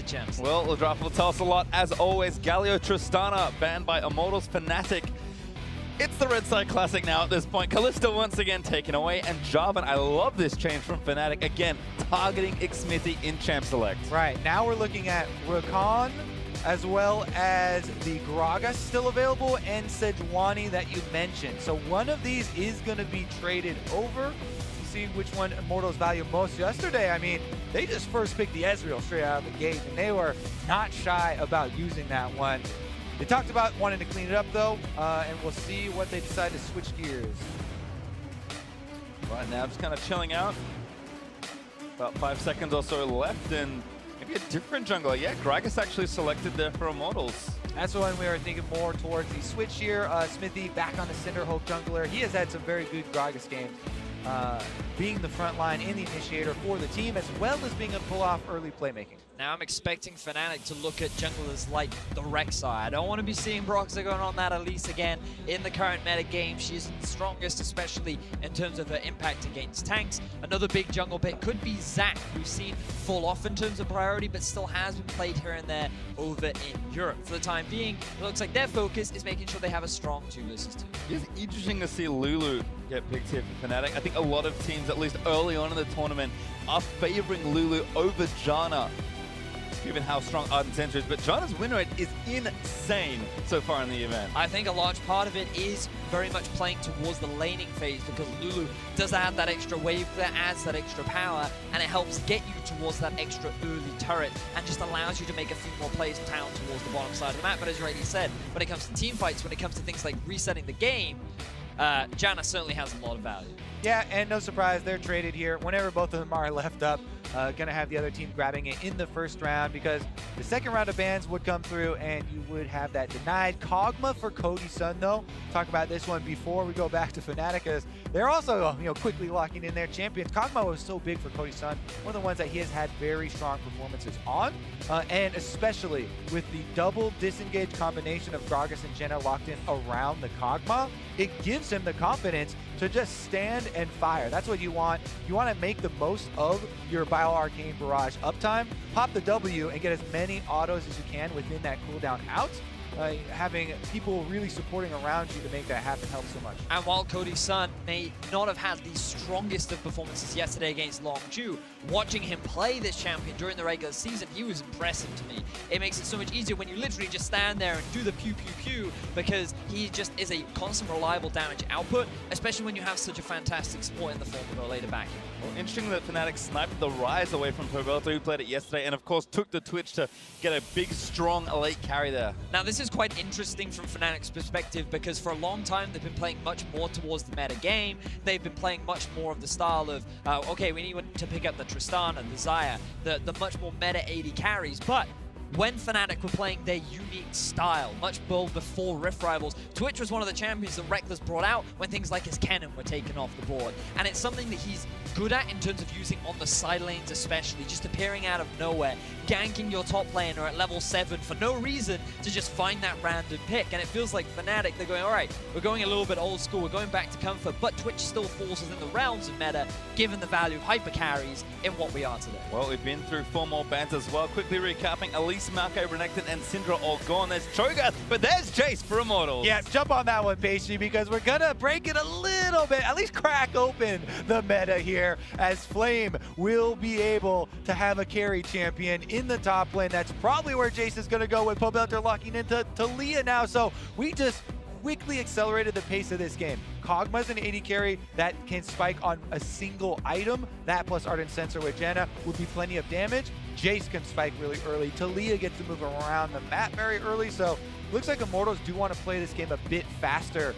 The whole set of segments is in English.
champs. Well, the draft will tell us a lot. As always, Galio Tristana banned by Immortals Fnatic. It's the Red Side Classic now at this point. Kalista once again taken away, and Jarvan, I love this change from Fnatic. Again, targeting Xmithie in Champ Select. Right, now we're looking at Rakan, as well as the Gragas still available, and Sejuani that you mentioned. So one of these is going to be traded over to see which one Immortals value most. Yesterday, I mean, they just first picked the Ezreal straight out of the gate, and they were not shy about using that one. They talked about wanting to clean it up, though, and we'll see what they decide to switch gears. Right now, just kind of chilling out. About 5 seconds or so left, and maybe a different jungler. Yeah, Gragas actually selected there for Immortals. That's when we were thinking more towards the switch here. Xmithie back on the Cinderhulk jungler. He has had some very good Gragas games, being the front line and the initiator for the team, as well as being a pull-off early playmaking. Now I'm expecting Fnatic to look at junglers like the Rekkles. I don't want to be seeing Broxah going on that Elise again in the current meta game. She isn't the strongest, especially in terms of her impact against tanks. Another big jungle pick could be Zac, who's seen fall off in terms of priority, but still has been played here and there over in Europe. For the time being, it looks like their focus is making sure they have a strong 2 versus 2. It's interesting to see Lulu get picked here for Fnatic. I think a lot of teams, at least early on in the tournament, are favoring Lulu over Janna, given how strong Ardent Sensor is. But Janna's win rate is insane so far in the event. I think a large part of it is very much playing towards the laning phase, because Lulu does add that extra wave that adds that extra power, and it helps get you towards that extra early turret and just allows you to make a few more plays down towards the bottom side of the map. But as you already said, when it comes to team fights, when it comes to things like resetting the game, Janna certainly has a lot of value. Yeah, and no surprise, they're traded here. Whenever both of them are left up, gonna have the other team grabbing it in the first round, because the second round of bans would come through and you would have that denied. Kog'Maw for Cody Sun, though. Talk about this one before we go back to Fnatic, as they're also quickly locking in their champions. Kog'Maw was so big for Cody Sun, one of the ones that he has had very strong performances on, and especially with the double disengage combination of Gragas and Janna locked in around the Kog'Maw, it gives him the confidence to just stand and fire. That's what you want. You want to make the most of your Bio Arcane Barrage uptime, pop the W, and get as many autos as you can within that cooldown out. Having people really supporting around you to make that happen helps so much. And while Cody Sun may not have had the strongest of performances yesterday against Longju, watching him play this champion during the regular season, he was impressive to me. It makes it so much easier when you literally just stand there and do the pew pew pew, because he just is a constant reliable damage output, especially when you have such a fantastic support in the form of a later backing. Well, interesting that Fnatic sniped the Ryze away from Pobelter, who played it yesterday, and of course took the Twitch to get a big, strong late carry there. Now this is quite interesting from Fnatic's perspective, because for a long time they've been playing much more towards the meta game. They've been playing much more of the style of, okay, we need to pick up the Tristana, the Xayah, the much more meta AD carries, but when Fnatic were playing their unique style, much more before Rift Rivals, Twitch was one of the champions that Rekkles brought out when things like his cannon were taken off the board. And it's something that he's good at in terms of using on the side lanes especially, just appearing out of nowhere, ganking your top laner at level 7 for no reason to just find that random pick. And it feels like Fnatic, they're going, all right, we're going a little bit old school, we're going back to comfort, but Twitch still falls within the realms of meta, given the value of hyper carries in what we are today. Well, we've been through 4 more bans as well. Quickly recapping, Elise, Malco, Renekton, and Syndra all gone. There's Cho'Gath, but there's Jayce for Immortals. Yeah, jump on that one, Pastry, because we're gonna break it a little bit, at least crack open the meta here, as Flame will be able to have a carry champion in the top lane. That's probably where Jayce is gonna go, with Pobelter locking into Taliyah now. So we just quickly accelerated the pace of this game. Kog'Maw's an AD carry that can spike on a single item. That plus Ardent Sensor with Janna would be plenty of damage. Jayce can spike really early. Taliyah gets to move around the map very early. So looks like Immortals do want to play this game a bit faster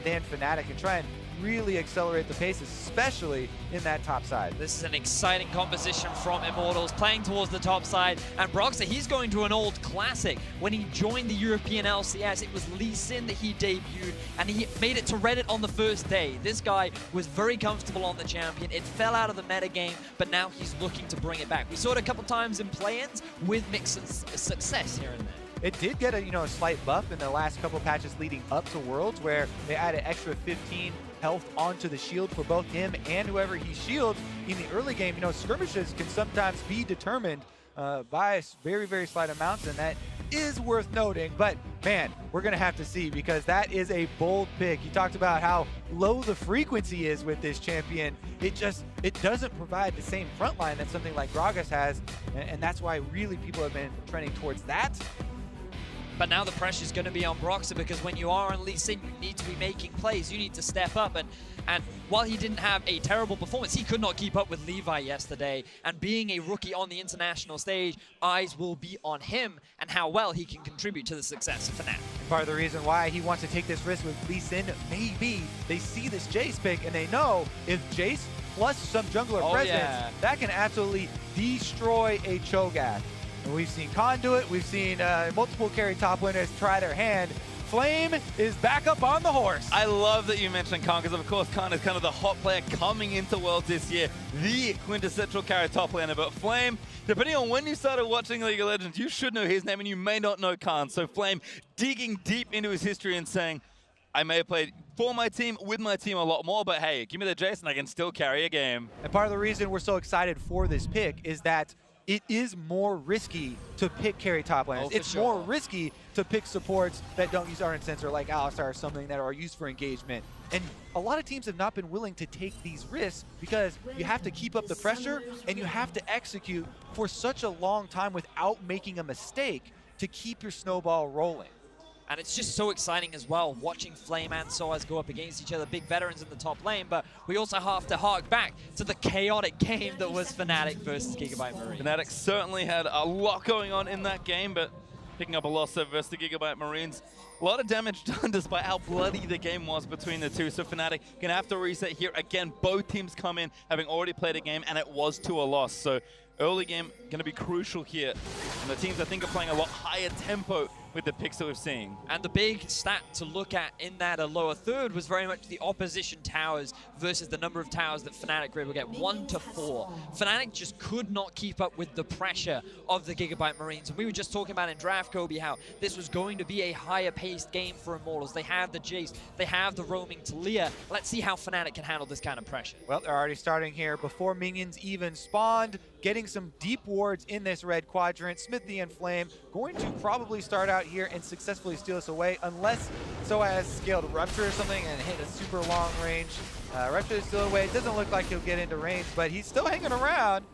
than Fnatic and try and really accelerate the pace, especially in that top side. This is an exciting composition from Immortals, playing towards the top side. And Broxah, he's going to an old classic. When he joined the European LCS, it was Lee Sin that he debuted, and he made it to Reddit on the first day. This guy was very comfortable on the champion. It fell out of the meta game, but now he's looking to bring it back. We saw it a couple times in play-ins with mixed success here and there. It did get a slight buff in the last couple patches leading up to Worlds, where they added extra 15 health onto the shield for both him and whoever he shields in the early game. Skirmishes can sometimes be determined by very, very slight amounts, and that is worth noting. But man, we're gonna have to see, because that is a bold pick. You talked about how low the frequency is with this champion. It doesn't provide the same front line that something like Gragas has, and that's why really people have been trending towards that. But now the pressure is going to be on Broxah, because when you are on Lee Sin, you need to be making plays. You need to step up. And while he didn't have a terrible performance, he could not keep up with Levi yesterday. And being a rookie on the international stage, eyes will be on him and how well he can contribute to the success of Fnatic. Part of the reason why he wants to take this risk with Lee Sin, maybe they see this Jayce pick and they know if Jayce plus some jungler presence, that can absolutely destroy a Cho'Gath. And we've seen Khan do it. We've seen multiple carry top winners try their hand. Flame is back up on the horse. I love that you mentioned Khan, because of course Khan is kind of the hot player coming into Worlds this year, the quintessential carry top laner. But Flame, depending on when you started watching League of Legends, you should know his name and you may not know Khan. So Flame digging deep into his history and saying, I may have played for my team, with my team a lot more, but hey, give me the Jayce and I can still carry a game. And part of the reason we're so excited for this pick is that it is more risky to pick carry top laners. It's more risky to pick supports that don't use Ardent Sensor like Alistar or something that are used for engagement. And a lot of teams have not been willing to take these risks, because you have to keep up the pressure and you have to execute for such a long time without making a mistake to keep your snowball rolling. And it's just so exciting as well, watching Flame and sOAZ go up against each other, big veterans in the top lane, but we also have to hark back to the chaotic game that was Fnatic versus Gigabyte Marines. Fnatic certainly had a lot going on in that game, but picking up a loss there versus the Gigabyte Marines. A lot of damage done despite how bloody the game was between the two. So Fnatic gonna have to reset here. Again, both teams come in having already played a game, and it was to a loss. So early game gonna be crucial here. And the teams, I think, are playing a lot higher tempo with the picks that we're seeing. And the big stat to look at in that lower third was very much the opposition towers versus the number of towers that Fnatic were able to get, 1 to 4. Fnatic just could not keep up with the pressure of the Gigabyte Marines. And we were just talking about in draft, Kobe, how this was going to be a higher paced game for Immortals. They have the Jayce, they have the roaming Taliyah. Let's see how Fnatic can handle this kind of pressure. Well, they're already starting here before minions even spawned, getting some deep wards in this red quadrant. Xmithie and Flame going to probably start out here and successfully steal this away, unless sOAZ scaled Rupture or something and hit a super long range. Rupture is still away. It doesn't look like he'll get into range, but he's still hanging around.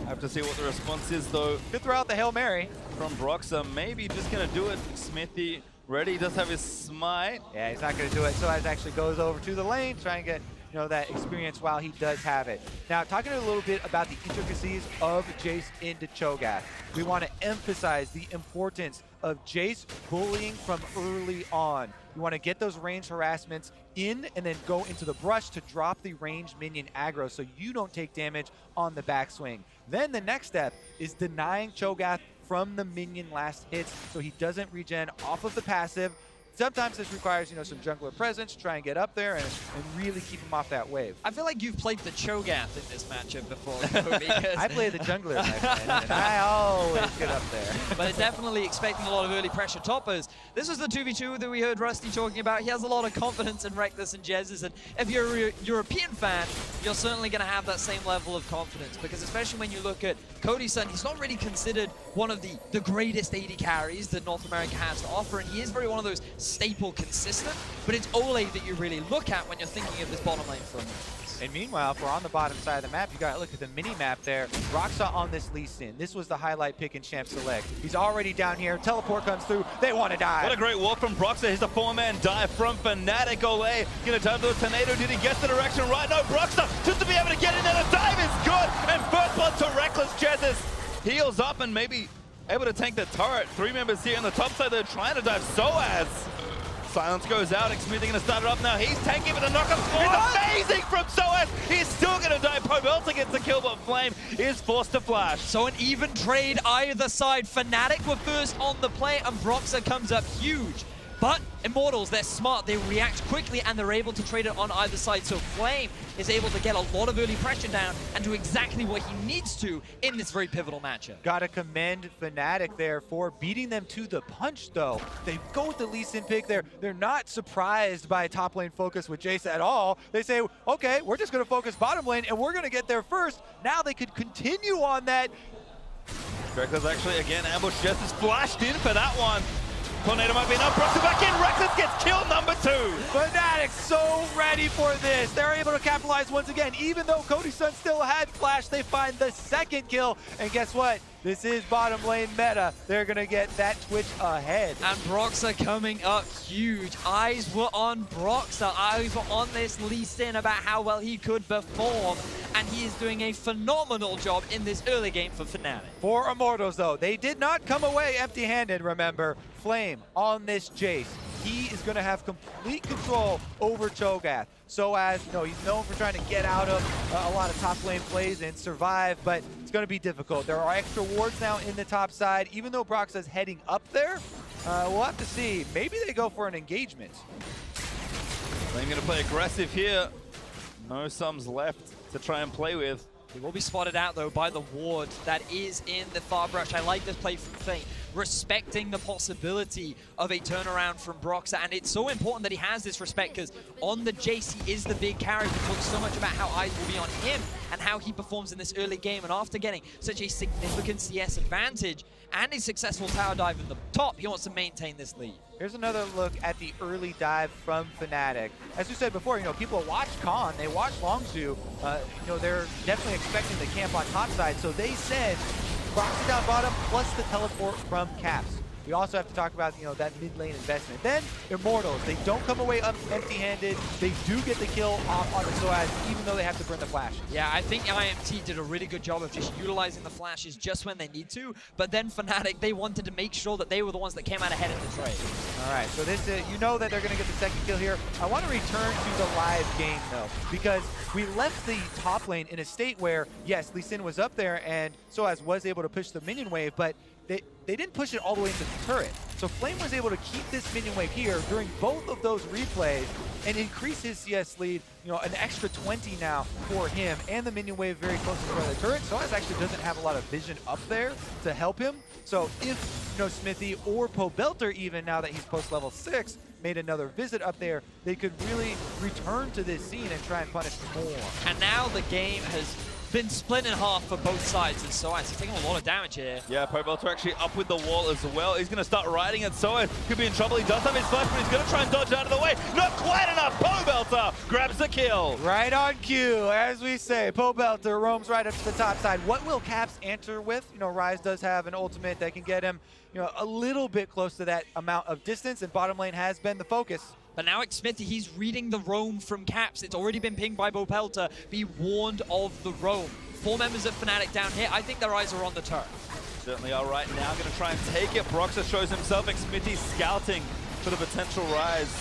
I have to see what the response is, though. Could throw out the Hail Mary from Broxah. Maybe just going to do it. Xmithie ready. He does have his smite. Yeah, he's not going to do it. sOAZ actually goes over to the lane, trying to get that experience while he does have it. Now, talking a little bit about the intricacies of Jayce into Cho'Gath, we want to emphasize the importance of Jayce bullying from early on. You want to get those range harassments in and then go into the brush to drop the ranged minion aggro so you don't take damage on the backswing. Then the next step is denying Cho'Gath from the minion last hits so he doesn't regen off of the passive. Sometimes this requires, some jungler presence to try and get up there and really keep him off that wave. I feel like you've played the Cho'Gath in this matchup before, because I play the jungler, my friend, and I always get up there. But they're definitely expecting a lot of early pressure toppers. This was the 2v2 that we heard Rusty talking about. He has a lot of confidence in Rekkles and Jesiz, and if you're a European fan, you're certainly going to have that same level of confidence, because especially when you look at Cody Sun, he's not really considered one of the greatest AD carries that North America has to offer, and he is very one of those staple consistent, but it's Olleh that you really look at when you're thinking of this bottom lane for Immortals. And meanwhile, if we're on the bottom side of the map, you gotta look at the mini-map there. Broxah on this Lee Sin. This was the highlight pick in Champ Select. He's already down here. Teleport comes through. They want to dive. What a great walk from Broxah. Here's a 4-man dive from Fnatic. Olleh gonna dive to a tornado. Did he get the direction right? No, Broxah just to be able to get in there. The dive is good. And first blood to Rekkles. Jesiz heals up and maybe able to tank the turret. 3 members here on the top side. They're trying to dive. sOAZ. Silence goes out. Xmithie gonna start it up now. He's tanking, but the knockup is amazing from sOAZ. He's still gonna die. Pobelter gets the kill, but Flame is forced to flash. So an even trade either side. Fnatic were first on the play, and Broxah comes up huge. But Immortals, they're smart, they react quickly, and they're able to trade it on either side. So Flame is able to get a lot of early pressure down and do exactly what he needs to in this very pivotal matchup. Gotta commend Fnatic there for beating them to the punch, though. They go with the Lee Sin pick there. They're not surprised by top lane focus with Jayce at all. They say, okay, we're just gonna focus bottom lane, and we're gonna get there first. Now they could continue on that. Rekkles actually again ambushed. Jesiz flashed in for that one. Tornado might be enough. Broxah back in. Rekkles gets kill number 2. Fnatic so ready for this. They're able to capitalize once again. Even though Cody Sun still had flash, they find the second kill. And guess what? This is bottom lane meta. They're going to get that Twitch ahead. And Broxah coming up huge. Eyes were on Broxah. Eyes were on this Lee Sin about how well he could perform. And he is doing a phenomenal job in this early game for Fnatic. For Immortals, though, they did not come away empty-handed, remember. Flame on this Jayce. He is going to have complete control over Cho'Gath. sOAZ, he's known for trying to get out of a lot of top lane plays and survive, but it's going to be difficult. There are extra wards now in the top side. Even though Broxah's heading up there, we'll have to see. Maybe they go for an engagement. Flame going to play aggressive here. No sums left to try and play with. He will be spotted out, though, by the ward that is in the far brush. I like this play from Flame, respecting the possibility of a turnaround from Broxah. And it's so important that he has this respect, because on the Jayce, he is the big carry. We talk so much about how eyes will be on him and how he performs in this early game. And after getting such a significant CS advantage and a successful tower dive in the top, he wants to maintain this lead. Here's another look at the early dive from Fnatic. As we said before, people watch Khan, they watch Longzhu. They're definitely expecting the camp on top side. So they send Broxah down bottom plus the teleport from Caps. We also have to talk about, that mid lane investment. Then Immortals, they don't come away empty-handed. They do get the kill off on the sOAZ, even though they have to burn the flash. Yeah, I think IMT did a really good job of just utilizing the flashes just when they need to. But then Fnatic, they wanted to make sure that they were the ones that came out ahead in the trade. All right, so this, you know that they're going to get the second kill here. I want to return to the live game, though, because we left the top lane in a state where, yes, Lee Sin was up there and sOAZ was able to push the minion wave, but they didn't push it all the way into the turret. So Flame was able to keep this minion wave here during both of those replays and increase his CS lead, an extra 20 now for him, and the minion wave very close to the turret. sOAZ actually doesn't have a lot of vision up there to help him. So if, Xmithie or Pobelter, even now that he's post level 6, made another visit up there, they could really return to this scene and try and punish more. And now the game has been split in half for both sides, and sOAZ is taking a lot of damage here. Yeah, Pobelter actually up with the wall as well. He's going to start riding at sOAZ. Could be in trouble. He does have his flash, but he's going to try and dodge out of the way. Not quite enough. Pobelter grabs the kill. Right on cue, as we say. Pobelter roams right up to the top side. What will Caps answer with? Ryze does have an ultimate that can get him, a little bit close to that amount of distance, and bottom lane has been the focus. But now Xmithie, he's reading the roam from Caps. It's already been pinged by Pobelter. Be warned of the roam. 4 members of Fnatic down here. I think their eyes are on the turret. Certainly are right now. Going to try and take it. Broxah shows himself. Xmithie scouting for the potential Ryze.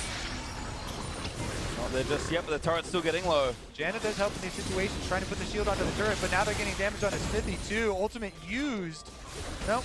Not there just yet, but the turret's still getting low. Janna does help in these situations, trying to put the shield onto the turret, but now they're getting damage on Xmithie too. Ultimate used. Nope.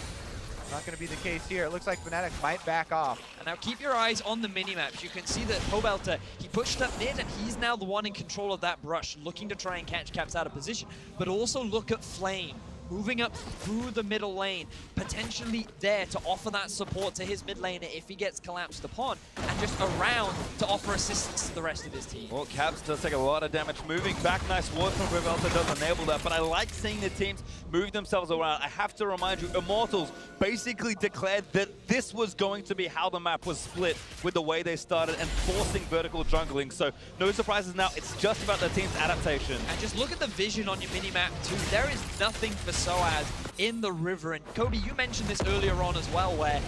Not going to be the case here. It looks like Fnatic might back off. And now keep your eyes on the mini-maps. You can see that Pobelter, he pushed up mid, and he's now the one in control of that brush, looking to try and catch Caps out of position. But also look at Flame, moving up through the middle lane, potentially there to offer that support to his mid laner if he gets collapsed upon, and just around to offer assistance to the rest of his team. Well, Caps does take a lot of damage moving back. Nice ward from Pobelter does enable that, but I like seeing the teams move themselves around. I have to remind you, Immortals basically declared that this was going to be how the map was split with the way they started and forcing vertical jungling. So no surprises now. It's just about the team's adaptation. And just look at the vision on your mini-map too. There is nothing for sOAZ in the river. And Cody, you mentioned this earlier on as well, where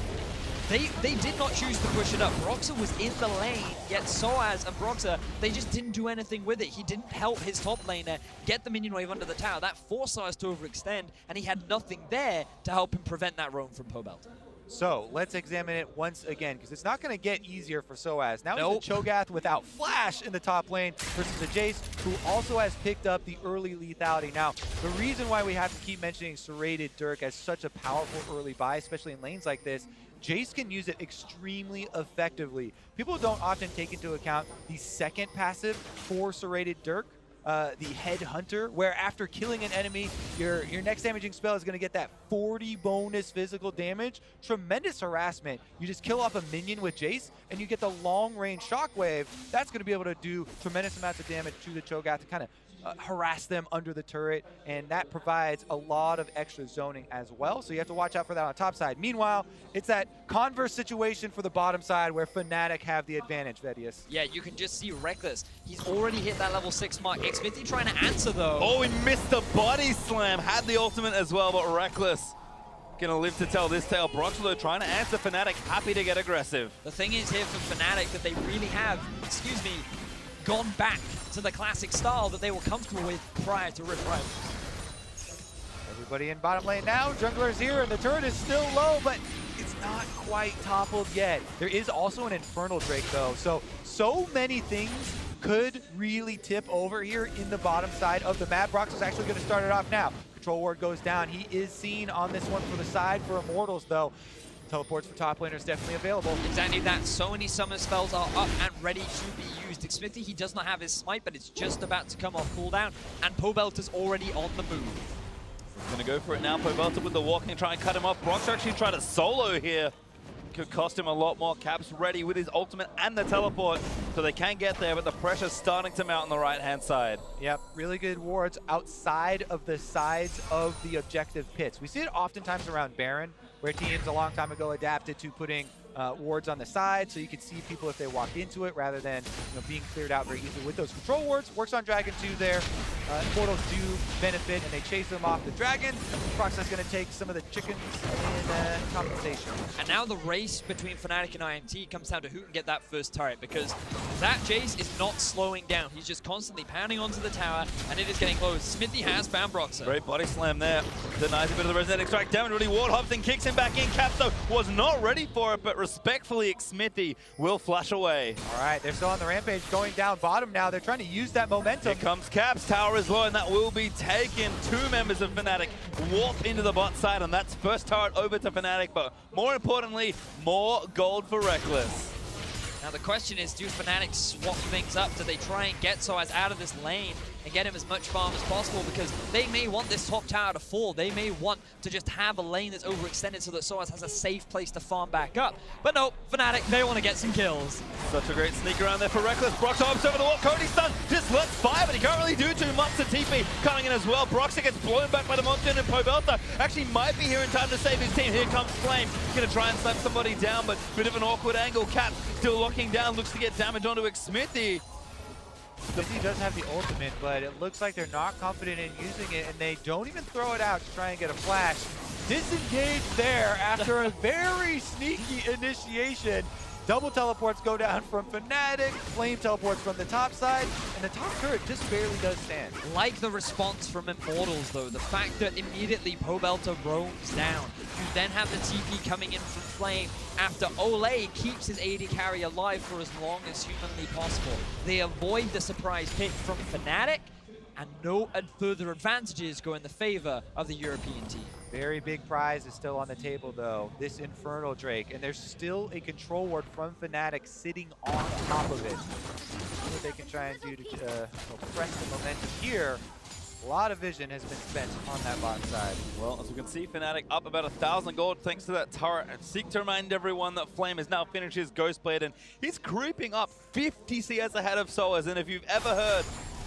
they did not choose to push it up. Broxah was in the lane, yet sOAZ and Broxah, they just didn't do anything with it. He didn't help his top laner get the minion wave under the tower. That forced sOAZ to overextend, and he had nothing there to help him prevent that roam from Pobelter. So let's examine it once again, because it's not going to get easier for sOAZ. Now it's a Cho'Gath without flash in the top lane versus a Jayce, who also has picked up the early lethality. Now, the reason why we have to keep mentioning Serrated Dirk as such a powerful early buy, especially in lanes like this, Jayce can use it extremely effectively. People don't often take into account the second passive for Serrated Dirk, the Headhunter, where after killing an enemy, your next damaging spell is going to get that 40 bonus physical damage. Tremendous harassment. You just kill off a minion with Jayce, and you get the long-range shockwave. That's going to be able to do tremendous amounts of damage to the Cho'Gath to kind of harass them under the turret, and that provides a lot of extra zoning as well, so you have to watch out for that on top side. Meanwhile, it's that converse situation for the bottom side where Fnatic have the advantage, Vedius. Yeah, you can just see Rekkles. He's already hit that level 6 mark. Xmithie trying to answer, though. Oh, he missed the body slam. Had the ultimate as well, but Rekkles gonna live to tell this tale. Broxah, though, trying to answer Fnatic, happy to get aggressive. The thing is here for Fnatic that they really have, gone back to the classic style that they were comfortable with prior to Rift Rivals. Everybody in bottom lane now. Jungler's here, and the turret is still low, but it's not quite toppled yet. There is also an Infernal Drake, though, so many things could really tip over here in the bottom side of the map. Broxah's actually going to start it off now. Control ward goes down. He is seen on this one for the side for Immortals, though. Teleports for top laners definitely available. Exactly that. So many summer spells are up and ready to be used. Xmithie, he does not have his smite, but it's just about to come off cooldown, and Pobelter's already on the move. He's gonna go for it now. Pobelter with the walking, try and cut him off. Broxah actually tried to solo here. Could cost him a lot more. Cap's ready with his ultimate and the teleport, so they can get there, but the pressure's starting to mount on the right-hand side. Yep, really good wards outside of the sides of the objective pits. We see it oftentimes around Baron, where teams a long time ago adapted to putting wards on the side, so you could see people if they walk into it rather than being cleared out very easily with those control wards. Works on Dragon 2 there. Immortals do benefit, and they chase them off the Dragon. Broxah's going to take some of the chickens in compensation. And now the race between Fnatic and IMT comes down to who can get that first turret, because that Jayce is not slowing down. He's just constantly pounding onto the tower, and it is getting close. Xmithie has found Broxah. Great body slam there. Denies a bit of the resonant extract damage, really ward hops and kicks him back in. Cap, though, was not ready for it, but respectfully, Xmithie will flash away. All right, they're still on the rampage, going down bottom now. They're trying to use that momentum. Here comes Caps. Tower is low, and that will be taken. 2 members of Fnatic warp into the bot side, and that's first turret over to Fnatic, but more importantly, more gold for Rekkles. Now the question is, do Fnatic swap things up? Do they try and get sOAZ out of this lane and get him as much farm as possible? Because they may want this top tower to fall. They may want to just have a lane that's overextended so that sOAZ has a safe place to farm back up. But no, Fnatic, they want to get some kills. Such a great sneak around there for Rekkles. Broxah hops over the wall. Cody Sun just lets fire, but he can't really do too much. The TP coming in as well. Broxah gets blown back by the monster, and Pobelter actually might be here in time to save his team. Here comes Flame. Gonna try and slap somebody down, but bit of an awkward angle. Cap still locking down. Looks to get damage onto Xmithie. Xmithie does have the ultimate, but it looks like they're not confident in using it, and they don't even throw it out to try and get a flash. Disengaged there after a very sneaky initiation. Double teleports go down from Fnatic, Flame teleports from the top side, and the top turret just barely does stand. Like the response from Immortals, though, the fact that immediately Pobelter roams down. You then have the TP coming in from Flame after Olleh keeps his AD carry alive for as long as humanly possible. They avoid the surprise pick from Fnatic, and no further advantages go in the favor of the European team. Very big prize is still on the table, though, this Infernal Drake, and there's still a control ward from Fnatic sitting on top of it. See what they can try and do to press the momentum here. A lot of vision has been spent on that bottom side. Well, as we can see, Fnatic up about 1,000 gold thanks to that turret. And seek to remind everyone that Flame has now finished his Ghost Blade, and he's creeping up 50 CS ahead of sOAZ. And if you've ever heard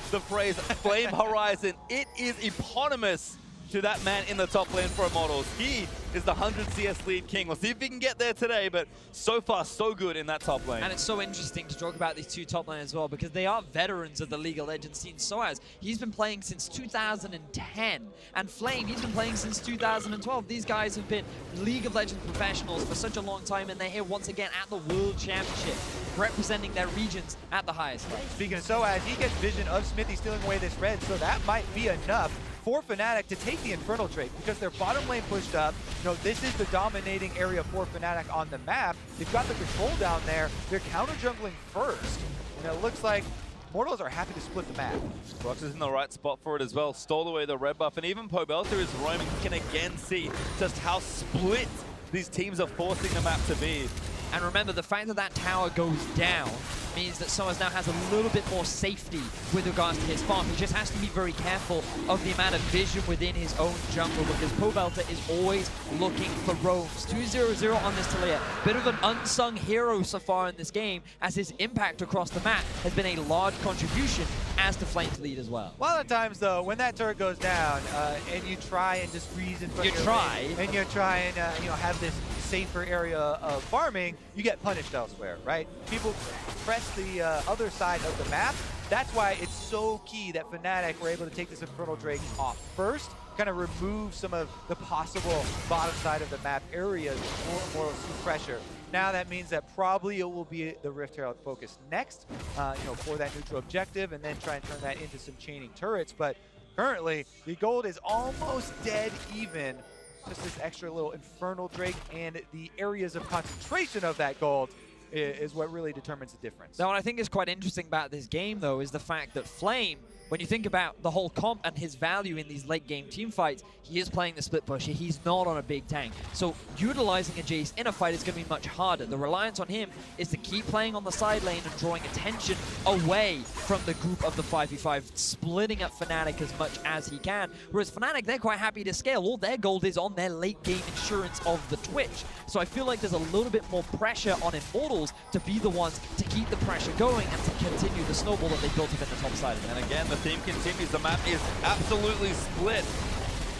the phrase Flame Horizon, it is eponymous to that man in the top lane for Immortals. He is the 100 CS lead king. We'll see if he can get there today, but so far, so good in that top lane. And it's so interesting to talk about these two top lanes as well, because they are veterans of the League of Legends scene. sOAZ, he's been playing since 2010, and Flame, he's been playing since 2012. These guys have been League of Legends professionals for such a long time, and they're here once again at the World Championship, representing their regions at the highest level. Speaking of sOAZ, he gets vision of Xmithie stealing away this red, so that might be enough for Fnatic to take the Infernal Drake, because their bottom lane pushed up. This is the dominating area for Fnatic on the map. They've got the control down there. They're counter jungling first, and it looks like Immortals are happy to split the map. Broxah's in the right spot for it as well. Stole away the red buff, and even Pobelter is roaming. He can again see just how split these teams are forcing the map to be. And remember, the fact that that tower goes down means that sOAZ now has a little bit more safety with regards to his farm. He just has to be very careful of the amount of vision within his own jungle, because Pobelter is always looking for roams. 2-0-0 on this Taliyah. Bit of an unsung hero so far in this game, as his impact across the map has been a large contribution as to Flame's lead as well. A lot of times, though, when that turret goes down and you try and just freeze in front of your lane, and you try and have this safer area of farming, you get punished elsewhere, right? People press the other side of the map. That's why it's so key that Fnatic were able to take this Infernal Drake off first, kind of remove some of the possible bottom side of the map areas for Immortals to pressure. Now that means that probably it will be the Rift Herald focus next, for that neutral objective, and then try and turn that into some chaining turrets. But currently, the gold is almost dead even. Just this extra little Infernal Drake and the areas of concentration of that gold is what really determines the difference. Now, what I think is quite interesting about this game, though, is the fact that Flame, when you think about the whole comp and his value in these late-game team fights, he is playing the split pusher. He's not on a big tank. So utilizing a Jayce in a fight is going to be much harder. The reliance on him is to keep playing on the side lane and drawing attention away from the group of the 5v5, splitting up Fnatic as much as he can. Whereas Fnatic, they're quite happy to scale. All their gold is on their late-game insurance of the Twitch. So I feel like there's a little bit more pressure on Immortals to be the ones to keep the pressure going and to continue the snowball that they built up in the top side. And again, the theme continues. The map is absolutely split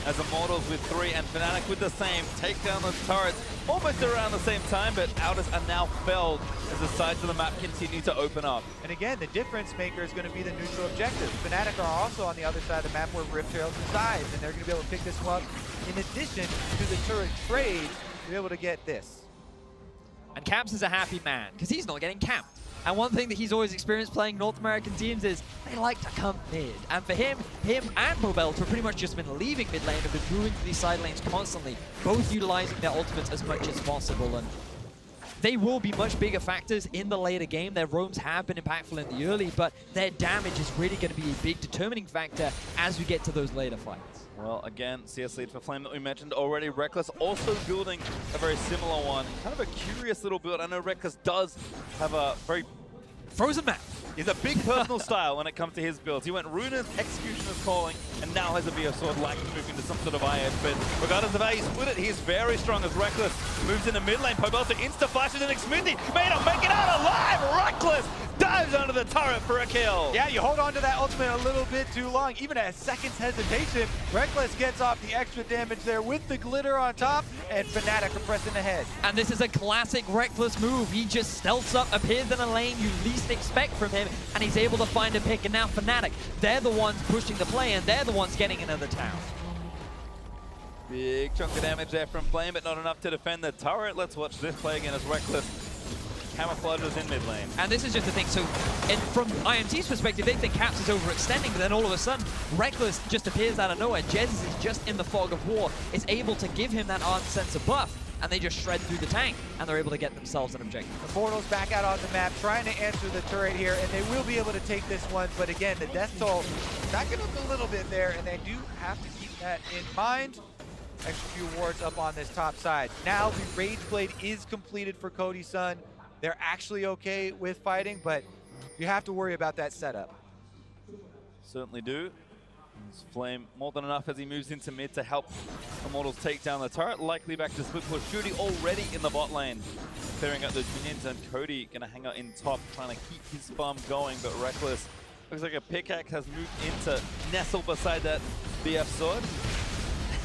as Immortals with 3 and Fnatic with the same. Take down those turrets almost around the same time, but Outers are now felled as the sides of the map continue to open up. And again, the difference maker is going to be the neutral objective. Fnatic are also on the other side of the map where Rift Herald resides, and they're going to be able to pick this one up in addition to the turret trade to be able to get this. And Caps is a happy man because he's not getting camped. And one thing that he's always experienced playing North American teams is they like to come mid. And for him and Pobelter have pretty much just been leaving mid lane and been moving to these side lanes constantly, both utilizing their ultimates as much as possible. And they will be much bigger factors in the later game. Their roams have been impactful in the early, but their damage is really going to be a big determining factor as we get to those later fights. Well, again, CS lead for Flame that we mentioned already. Rekkles also building a very similar one. Kind of a curious little build. I know Rekkles does have a very frozen map. He's a big personal style when it comes to his builds. He went Runa's, Executioner's Calling, and now has a BF Sword like to move into some sort of IF. But regardless of how you split it, he's very strong as Rekkles moves into mid lane. Pobelter insta-flashes in Xmithie. May not make it out alive! Rekkles dives under the turret for a kill. Yeah, you hold on to that ultimate a little bit too long. Even at a second's hesitation, Rekkles gets off the extra damage there with the glitter on top, and Fnatic are pressing ahead. And this is a classic Rekkles move. He just stealths up, appears in a lane you least expect from him, and he's able to find a pick. And now Fnatic, they're the ones pushing the play, and they're the ones getting another town. Big chunk of damage there from Flame, but not enough to defend the turret. Let's watch this play again as Rekkles camouflages in mid lane. And this is just the thing, so from IMT's perspective, they think Caps is overextending, but then all of a sudden, Rekkles just appears out of nowhere. Jesiz is just in the fog of war, is able to give him that Ardent Sensor buff, and they just shred through the tank, and they're able to get themselves an objective. Immortals back out on the map, trying to answer the turret here, and they will be able to take this one, but again, the death toll stacking up a little bit there, and they do have to keep that in mind. Extra few wards up on this top side. Now the Rage Blade is completed for Cody Sun. They're actually okay with fighting, but you have to worry about that setup. Certainly do. Flame more than enough as he moves into mid to help Immortals take down the turret. Likely back to split push. Shooty already in the bot lane, clearing out those minions, and Cody gonna hang out in top, trying to keep his farm going. But Rekkles looks like a pickaxe has moved into nestle beside that BF sword.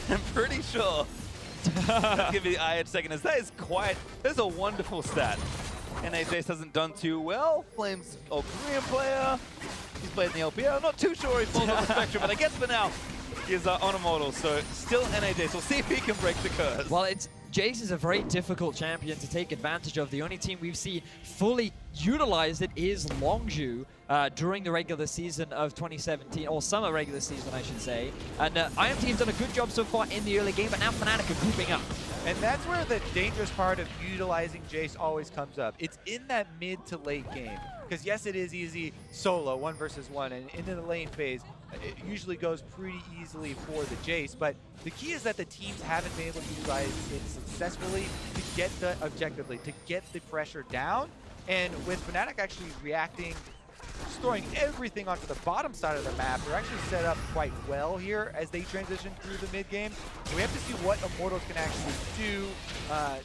I'm pretty sure. I'll give you the eye a second. As that is quite. There's a wonderful stat. Jayce hasn't done too well. Flame's old Korean player. He's played in the LPL. I'm not too sure he falls on the spectrum, but I guess for now, he's on Immortals. So still Jayce. We'll see if he can break the curse. Well, Jayce is a very difficult champion to take advantage of. The only team we've seen fully utilize it is Longzhu during the regular season of 2017, or summer regular season, I should say. And IMT's done a good job so far in the early game, but now Fnatic are grouping up. And that's where the dangerous part of utilizing Jayce always comes up. It's in that mid to late game. Because yes, it is easy solo, 1 versus 1, and into the lane phase, it usually goes pretty easily for the Jayce. But the key is that the teams haven't been able to utilize it successfully to get the objectively, to get the pressure down. And with Fnatic actually reacting, storing everything onto the bottom side of the map, they're actually set up quite well here as they transition through the mid game. So we have to see what Immortals can actually do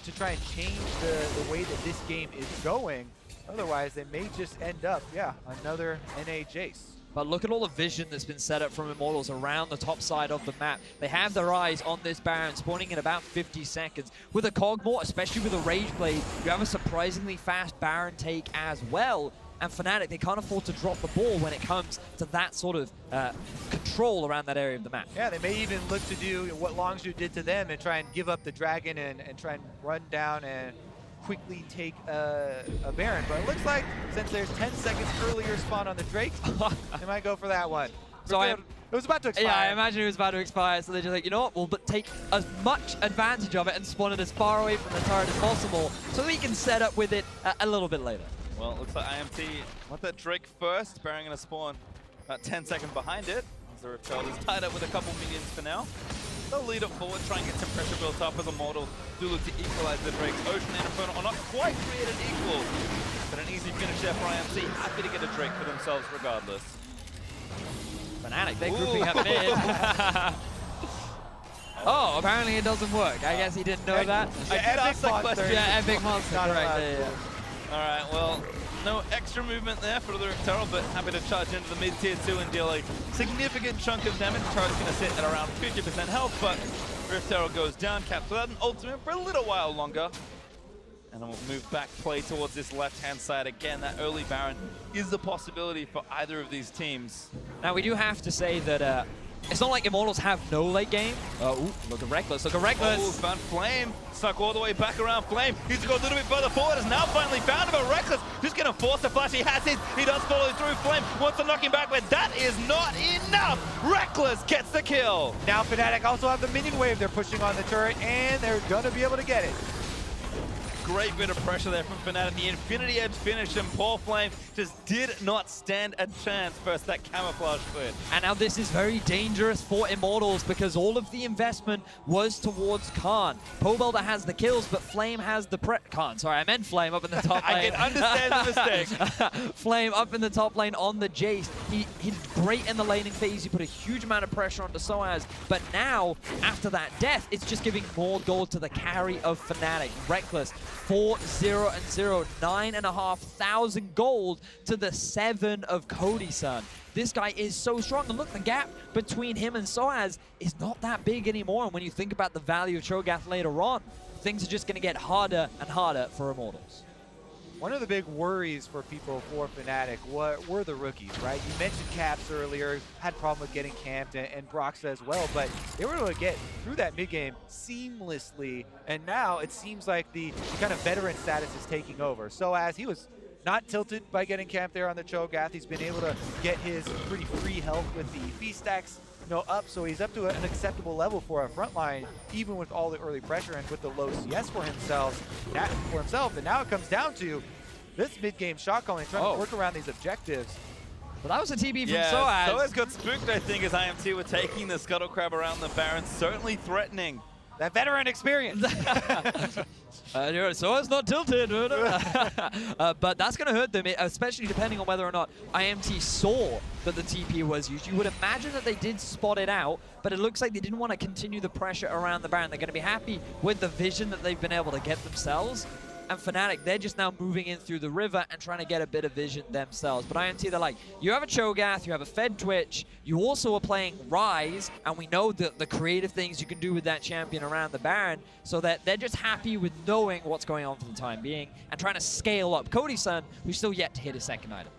to try and change the way that this game is going. Otherwise, they may just end up, yeah, another NA Jayce. But look at all the vision that's been set up from Immortals around the top side of the map. They have their eyes on this Baron, spawning in about 50 seconds. With a Kog'Maw, especially with a Rage Blade, you have a surprisingly fast Baron take as well. And Fnatic, they can't afford to drop the ball when it comes to that sort of control around that area of the map. Yeah, they may even look to do what Longzhu did to them and try and give up the Dragon and try and run down and quickly take a Baron. But it looks like since there's 10 seconds earlier spawn on the Drake, they might go for that one. So it was about to expire. Yeah, I imagine it was about to expire, so they're just like, you know what, we'll take as much advantage of it and spawn it as far away from the turret as possible so we can set up with it a little bit later. Well, it looks like IMT want that Drake first. Baron gonna spawn about 10 seconds behind it. As the Reptile is tied up with a couple minions for now. They'll lead it forward, try and get some pressure built up as Immortals do look to equalize the Drakes. Ocean and Inferno are not quite created equal, but an easy finish there for IMT. Happy to get a Drake for themselves regardless. Fnatic, they're grouping up mid. Oh, apparently it doesn't work. I guess he didn't know that. Yeah, Epic Monster. Yeah, Epic Monster, correct. Yeah. Alright, well, no extra movement there for the Reptile, but happy to charge into the mid-tier 2 and deal a significant chunk of damage. Turret's going to sit at around 50% health, but Reptile goes down, caps without an ultimate for a little while longer. And then we'll move back play towards this left-hand side. Again, that early Baron is a possibility for either of these teams. Now, we do have to say that it's not like Immortals have no late game. Ooh, look at Rekkles, look at Rekkles. Oh, found Flame, stuck all the way back around Flame. He's to go a little bit further forward, has now finally found him, but Rekkles just gonna force a flash. He has his, he does follow through Flame, wants to knock him back, but that is not enough. Rekkles gets the kill. Now Fnatic also have the minion wave. They're pushing on the turret, and they're gonna be able to get it. Great bit of pressure there from Fnatic. The Infinity Edge finish, and poor Flame just did not stand a chance versus that camouflage foot. And now this is very dangerous for Immortals because all of the investment was towards Khan. Pobelter has the kills, but Flame has the Khan, sorry, I meant Flame up in the top lane. I can understand the mistake. Flame up in the top lane on the Jayce. He did great in the laning phase. He put a huge amount of pressure onto sOAZ, but now, after that death, it's just giving more gold to the carry of Fnatic. Rekkles, 4-0-0, 9,500 gold to the 7 of Cody Sun. This guy is so strong, and look, the gap between him and sOAZ is not that big anymore, and when you think about the value of Cho'Gath later on, things are just going to get harder and harder for Immortals. One of the big worries for people for Fnatic were the rookies, right? You mentioned Caps earlier, had a problem with getting camped, and Broxah as well, but they were able to get through that mid-game seamlessly, and now it seems like the kind of veteran status is taking over. sOAZ, he was not tilted by getting camped there on the Cho'Gath. He's been able to get his pretty free health with the feast stacks up, so he's up to an acceptable level for a front line, even with all the early pressure and with the low CS for himself. And now it comes down to this mid-game shot calling, trying to work around these objectives. Well, that was a TB from sOAZ. sOAZ. sOAZ got spooked, I think, as IMT were taking the Scuttle Crab around the Baron, certainly threatening. That veteran experience. sOAZ not tilted. But that's going to hurt them, especially depending on whether or not IMT saw that the TP was used. You would imagine that they did spot it out, but it looks like they didn't want to continue the pressure around the Baron. They're going to be happy with the vision that they've been able to get themselves. And Fnatic, they're just now moving in through the river and trying to get a bit of vision themselves. But IMT, they're like, you have a Cho'Gath, you have a Fed Twitch, you also are playing Ryze, and we know the creative things you can do with that champion around the Baron, so that they're just happy with knowing what's going on for the time being and trying to scale up Cody Sun, who's still yet to hit his second item.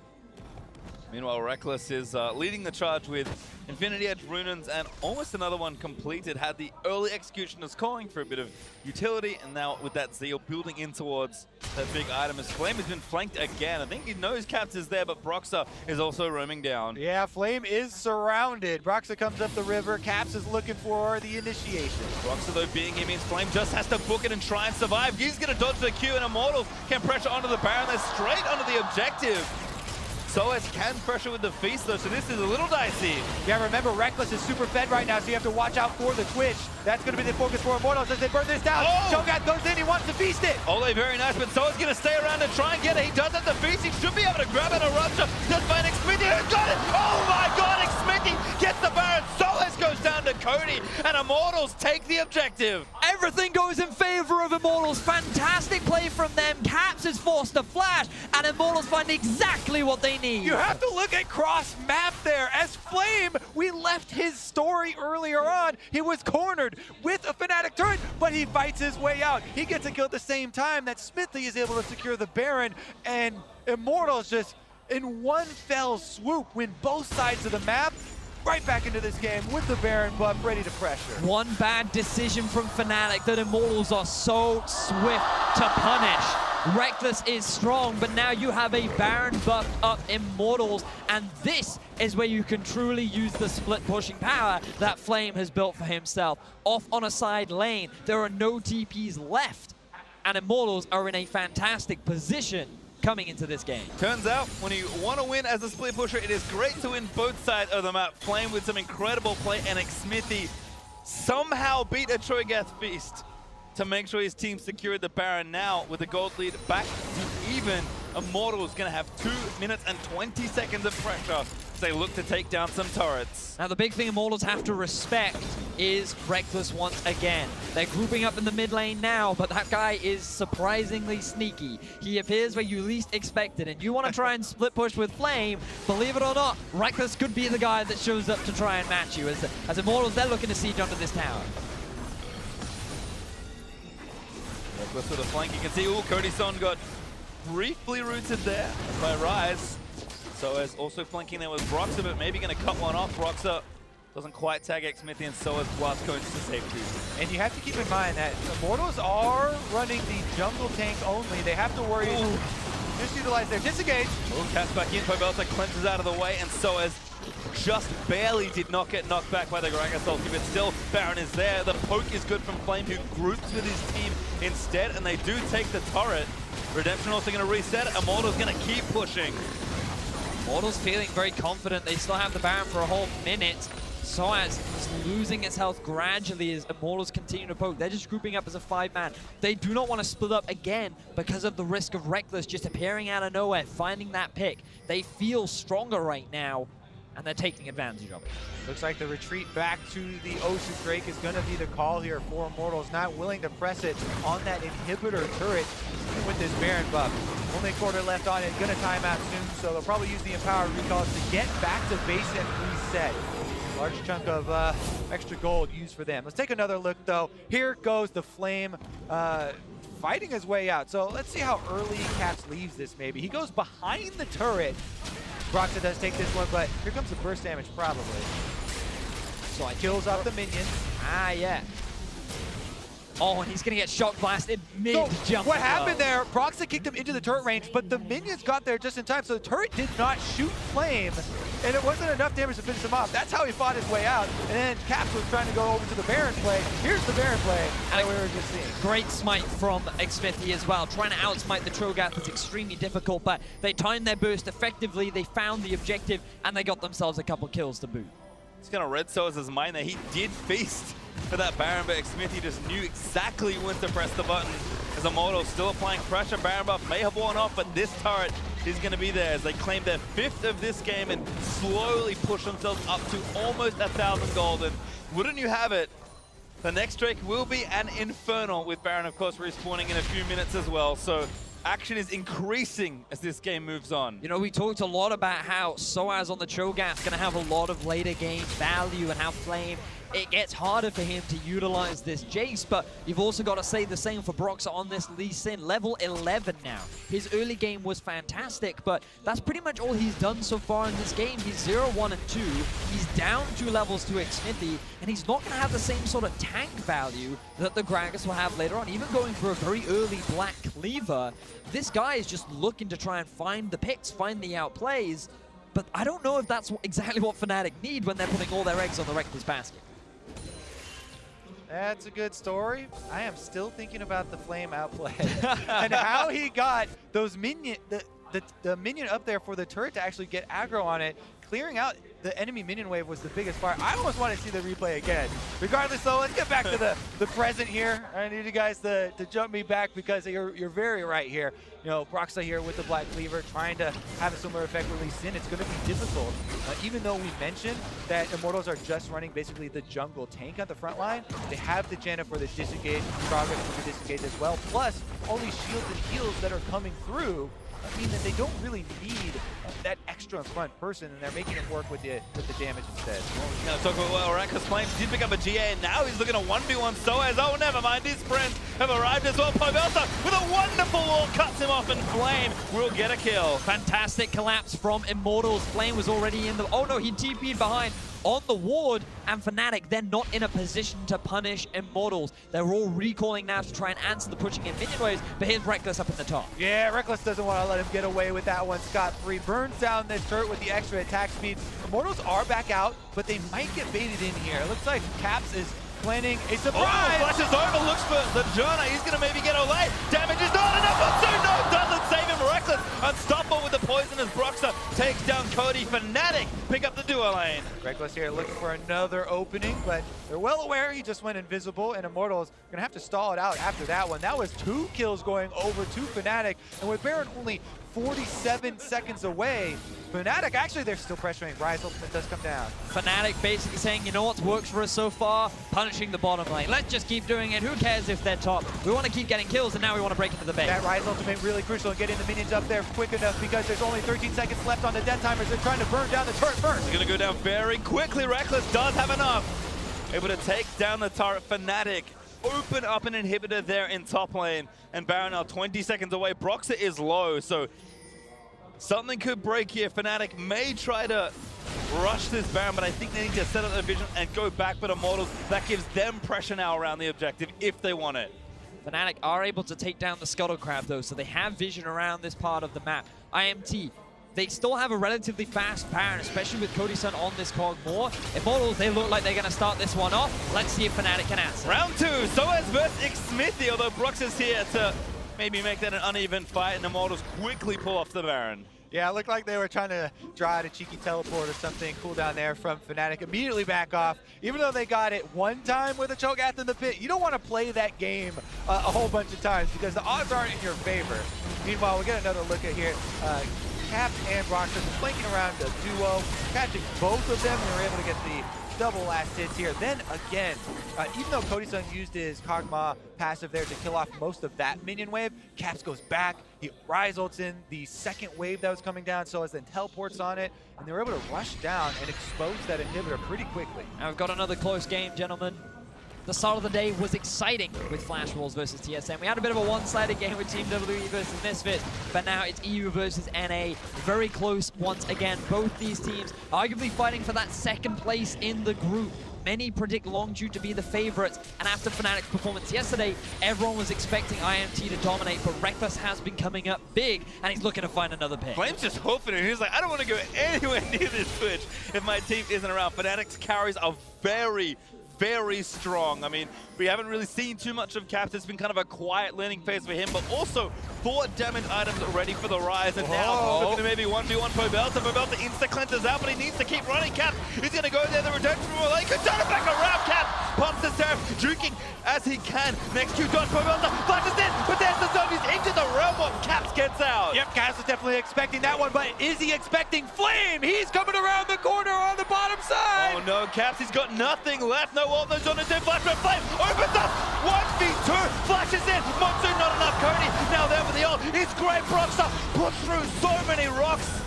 Meanwhile, Rekkles is leading the charge with Infinity Edge Runins and almost another one completed. Had the early Executioners calling for a bit of utility, and now with that Zeal building in towards that big item as Flame has been flanked again. I think he knows Caps is there, but Broxah is also roaming down. Yeah, Flame is surrounded. Broxah comes up the river. Caps is looking for the initiation. Broxah, though, being him, means Flame just has to book it and try and survive. He's going to dodge the Q, and Immortals can pressure onto the Baron. They're straight onto the objective. sOAZ can pressure with the feast, though, so this is a little dicey. Yeah, remember, Rekkles is super fed right now, so you have to watch out for the Twitch. That's going to be the focus for Immortals as they burn this down. Cho'Gath goes in, he wants to feast it. Olleh, very nice, but sOAZ going to stay around and try and get it. He does have the feast. He should be able to grab it and rupture. Just find Xmithie, who's got it. Oh my god, Xmithie gets the Baron. sOAZ goes down to Cody, and Immortals take the objective. Everything goes in favor of Immortals. Fantastic play from them. Caps is forced to flash, and Immortals find exactly what they need. You have to look at cross map there. As Flame, we left his story earlier on. He was cornered with a Fnatic turret, but he fights his way out. He gets a kill at the same time that Xmithie is able to secure the Baron, and Immortals just in one fell swoop win both sides of the map. Right back into this game with the Baron buff, ready to pressure. One bad decision from Fnatic that Immortals are so swift to punish. Rekkles is strong, but now you have a Baron buffed up Immortals, and this is where you can truly use the split pushing power that Flame has built for himself. Off on a side lane, there are no TPs left, and Immortals are in a fantastic position coming into this game. Turns out, when you want to win as a split pusher, it is great to win both sides of the map. Flame with some incredible play, and Xmithie somehow beat a Cho'Gath feast to make sure his team secured the Baron. Now, with the gold lead back to even, Immortals going to have 2 minutes and 20 seconds of pressure as they look to take down some turrets. Now, the big thing Immortals have to respect is Rekkles once again. They're grouping up in the mid lane now, but that guy is surprisingly sneaky. He appears where you least expect it, and you want to try and split push with Flame. Believe it or not, Rekkles could be the guy that shows up to try and match you. As Immortals, they're looking to siege under this tower. Rekkles with a flank. You can see, Cody Sun got briefly rooted there by Ryze. sOAZ also flanking there with Broxah, but maybe going to cut one off. Broxah doesn't quite tag Xmithie, and sOAZ blast goes to safety. And you have to keep in mind that Immortals are running the jungle tank only. They have to worry. Just utilize their disengage. Cast back in, Pobelter cleanses out of the way, and sOAZ just barely did not get knocked back by the Gragas ulti, but still Baron is there. The poke is good from Flame, who groups with his team instead, and they do take the turret. Redemption also going to reset. Immortals going to keep pushing. Immortals feeling very confident. They still have the Baron for a whole minute. sOAZ is losing its health gradually as Immortals continue to poke. They're just grouping up as a 5-man. They do not want to split up again because of the risk of Rekkles just appearing out of nowhere, finding that pick. They feel stronger right now, and they're taking advantage of it. Looks like the retreat back to the Osu Drake is going to be the call here for Immortals. Not willing to press it on that inhibitor turret with this Baron buff. Only a quarter left on it, going to time out soon, so they'll probably use the Empower recalls to get back to base and reset. Large chunk of extra gold used for them. Let's take another look, though. Here goes the Flame fighting his way out. So let's see how early Caps leaves this, maybe. He goes behind the turret. Broxah does take this one, but here comes the burst damage, probably. So it kills off the minions. Ah, yeah. Oh, and he's going to get shock blasted mid-jump. What happened there, Broxah kicked him into the turret range, but the minions got there just in time, so the turret did not shoot Flame, and it wasn't enough damage to finish him off. That's how he fought his way out, and then Caps was trying to go over to the Baron play. Here's the Baron play that we were just seeing. Great smite from Xmithie as well. Trying to outsmite the Cho'Gath is extremely difficult, but they timed their burst effectively, they found the objective, and they got themselves a couple kills to boot. It's going to read sOAZ's mind there. He did feast for that Baron, but Xmithie just knew exactly when to press the button. As Immortals still applying pressure, Baron buff may have worn off, but this turret is going to be there as they claim their 5th of this game and slowly push themselves up to almost 1,000 gold. And wouldn't you have it, the next Drake will be an Infernal, with Baron, of course, respawning in a few minutes as well. So action is increasing as this game moves on. You know, we talked a lot about how sOAZ on the Cho'Gath is going to have a lot of later game value, and how Flame, it gets harder for him to utilize this Jayce, but you've also got to say the same for Broxah on this Lee Sin, level 11 now. His early game was fantastic, but that's pretty much all he's done so far in this game. He's 0, 1, and 2. He's down 2 levels to Xmithie, and he's not going to have the same sort of tank value that the Gragas will have later on. Even going for a very early Black Cleaver, this guy is just looking to try and find the picks, find the outplays, but I don't know if that's exactly what Fnatic need when they're putting all their eggs on the Rekkles basket. That's a good story. I am still thinking about the Flame outplay and how he got those minion, the minion up there for the turret to actually get aggro on it, clearing out the enemy minion wave was the biggest part. I almost want to see the replay again. Regardless, though, let's get back to the present here. I need you guys to jump me back because you're very right here. You know, Broxah here with the Black Cleaver trying to have a similar effect with Lee Sin. It's going to be difficult. Even though we mentioned that Immortals are just running basically the jungle tank at the front line, they have the Janna for the disengage, Gragas for the disengage as well. Plus, all these shields and heals that are coming through mean that they don't really need that extra front person, and they're making it work with the damage instead. Now talk about what Rekkles claims. He did pick up a GA, and now he's looking at 1v1 sOAZ. Oh, never mind. His friends have arrived as well. Pobelter with a wonderful wall cuts him off, and Flame will get a kill. Fantastic collapse from Immortals. Flame was already in the... Oh no, he TP'd behind on the ward, and Fnatic, they're not in a position to punish Immortals. They're all recalling now to try and answer the pushing in minion waves, but here's Rekkles up in the top. Yeah, Rekkles doesn't want to let him get away with that one scot-free. Burns down this turret with the extra attack speed. Immortals are back out, but they might get baited in here. It looks like Caps is planning a surprise. Oh, flashes over, looks for the Janna. He's going to maybe get Olleh. Damage is not enough. No, doesn't save him. Rekkles unstoppable with the poison as Broxah takes down Cody. Fnatic pick up the duo lane. Rekkles here looking for another opening, but they're well aware he just went invisible, and Immortals going to have to stall it out after that one. That was 2 kills going over to Fnatic, and with Baron only 47 seconds away, Fnatic, actually, they're still pressuring. Ryze ultimate does come down. Fnatic basically saying, you know what's worked for us so far? Punishing the bottom lane. Let's just keep doing it. Who cares if they're top? We want to keep getting kills, and now we want to break into the base. That Ryze ultimate really crucial in getting the minions up there quick enough because there's only 13 seconds left on the death timers. They're trying to burn down the turret first. They're going to go down very quickly. Rekkles does have enough. Able to take down the turret. Fnatic open up an inhibitor there in top lane, and Baron now 20 seconds away. Broxah is low, so something could break here. Fnatic may try to rush this Baron, but I think they need to set up their vision and go back for Immortals. That gives them pressure now around the objective if they want it. Fnatic are able to take down the Scuttle Crab though, so they have vision around this part of the map. IMT, they still have a relatively fast Baron, especially with Cody Sun on this Kog'Maw. Immortals, they look like they're going to start this one off. Let's see if Fnatic can answer. Round 2, sOAZ versus Xmithie, although Broxah's here to maybe make that an uneven fight, and Immortals quickly pull off the Baron. Yeah, it looked like they were trying to draw out a cheeky teleport or something cool down there from Fnatic. Immediately back off, even though they got it one time with a Cho'Gath in the pit. You don't want to play that game a whole bunch of times because the odds aren't in your favor. Meanwhile, we get another look at here. Caps and Broxah flanking around the duo, catching both of them, and they're able to get the double last hits here. Then again, even though Cody Sun used his Kog'Maw passive there to kill off most of that minion wave, Caps goes back, he Ryze ults in the second wave that was coming down, sOAZ then teleports on it, and they were able to rush down and expose that inhibitor pretty quickly. Now we've got another close game, gentlemen. The start of the day was exciting with Flash Wolves versus TSM. We had a bit of a one-sided game with Team WE versus Misfits, but now it's EU versus NA. Very close once again. Both these teams arguably fighting for that second place in the group. Many predict Longjude to be the favorites, and after Fnatic's performance yesterday, everyone was expecting IMT to dominate, but Rekkles has been coming up big, and he's looking to find another pick. Flame's just hoping it. He's like, I don't want to go anywhere near this Twitch if my team isn't around. Fnatic's carries are very strong. I mean, we haven't really seen too much of Caps. It's been kind of a quiet learning phase for him, but also 4 damage items ready for the Ryze, and now looking to maybe 1v1 Pobelter. Pobelter insta-cleanses out, but he needs to keep running. Caps, he's going to go there. The redemption from Olleh. He could turn it back around. Caps pops the Seraph, juking as he can. Next 2 dodge. Pobelter flashes in, but there's the zone. He's into the realm of Caps gets out. Yep, Caps was definitely expecting that one, but is he expecting Flame? He's coming around the corner on the bottom side. Oh no, Caps, he's got nothing left. No ult, no zone, no dead flash, but Flame opens up. 1v2, flashes in. Monsoon not enough. Cody now there with the ult. It's great. Broxah puts through so many rocks,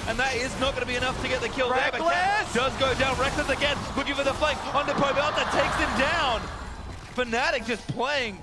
and that is not going to be enough to get the kill there. But Caps does go down. Rekkles again, looking for the flank onto Pobelter, takes him down. Fnatic just playing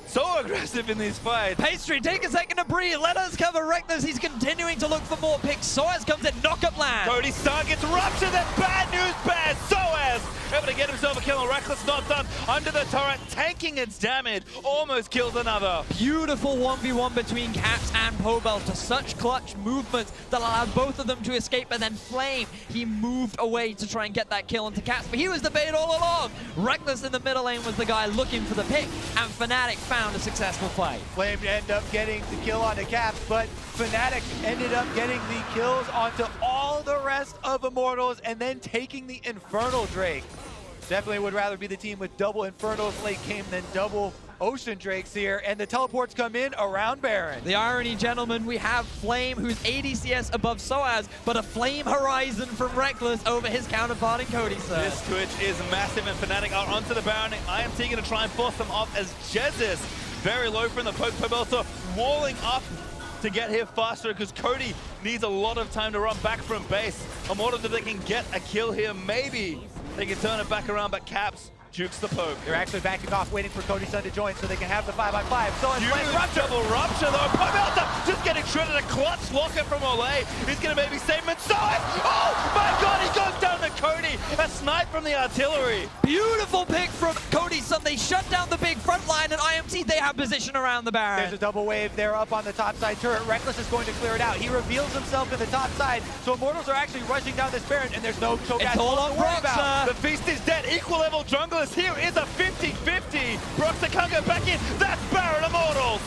so aggressive in these fights. Pastry, take a second to breathe. Let us cover Rekkles. He's continuing to look for more picks. sOAZ comes in, knock-up land. Cody Sun gets ruptured. Then bad news bears. sOAZ able to get himself a kill. Rekkles not done. Under the turret, tanking its damage. Almost kills another. Beautiful 1v1 between Caps and Pobelter. Such clutch movements that allowed both of them to escape. And then Flame, he moved away to try and get that kill into Caps. But he was the bait all along. Rekkles in the middle lane was the guy looking for the pick. And Fnatic found a successful fight. Flame ended up getting the kill onto Caps, but Fnatic ended up getting the kills onto all for the rest of Immortals and then taking the Infernal Drake. Definitely would rather be the team with double Infernals late game than double Ocean Drakes here, and the teleports come in around Baron. The irony, gentlemen, we have Flame, who's ADCS above sOAZ, but a Flame Horizon from Rekkles over his counterpart in Cody Sun. This Twitch is massive, and Fnatic are onto the Baron. IMT going to try and force them off as Jesiz, very low from the poke. Pobelter walling up to get here faster because Cody needs a lot of time to run back from base. Immortals, if they can get a kill here, maybe they can turn it back around, but Caps jukes the poke. They're actually backing off, waiting for Cody Sun to join so they can have the 5-on-5. So it's huge double rupture though. Pobelter just getting shredded. A clutch locket from Olleh. He's going to maybe save him. And sOAZ! Oh my god, he goes down to Cody. A snipe from the artillery. Beautiful pick from Cody Sun. They shut down the big front line, and IMT, they have position around the Baron. There's a double wave there up on the top side turret. Rekkles is going to clear it out. He reveals himself in the top side. So Immortals are actually rushing down this Baron, and there's no Cho'Gath It's all on to worry about. Broxah. The feast is dead. Equal level junglers. Here is a 50-50. Broxah can't go back in. That's Baron Immortals.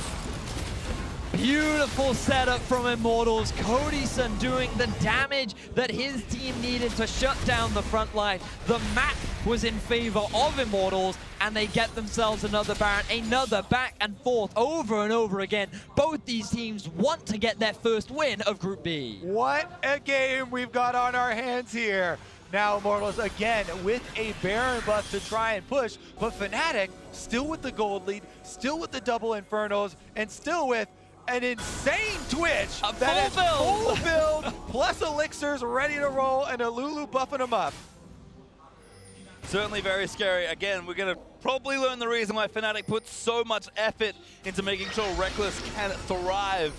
Beautiful setup from Immortals. Cody Sun doing the damage that his team needed to shut down the front line. The map was in favor of Immortals, and they get themselves another Baron, another back and forth over and over again. Both these teams want to get their first win of Group B. What a game we've got on our hands here. Now Immortals again with a Baron buff to try and push, but Fnatic still with the gold lead, still with the double Infernos, and still with an insane Twitch that is full build plus elixirs ready to roll, and a Lulu buffing them up. Certainly very scary. Again, we're going to probably learn the reason why Fnatic put so much effort into making sure Rekkles can thrive.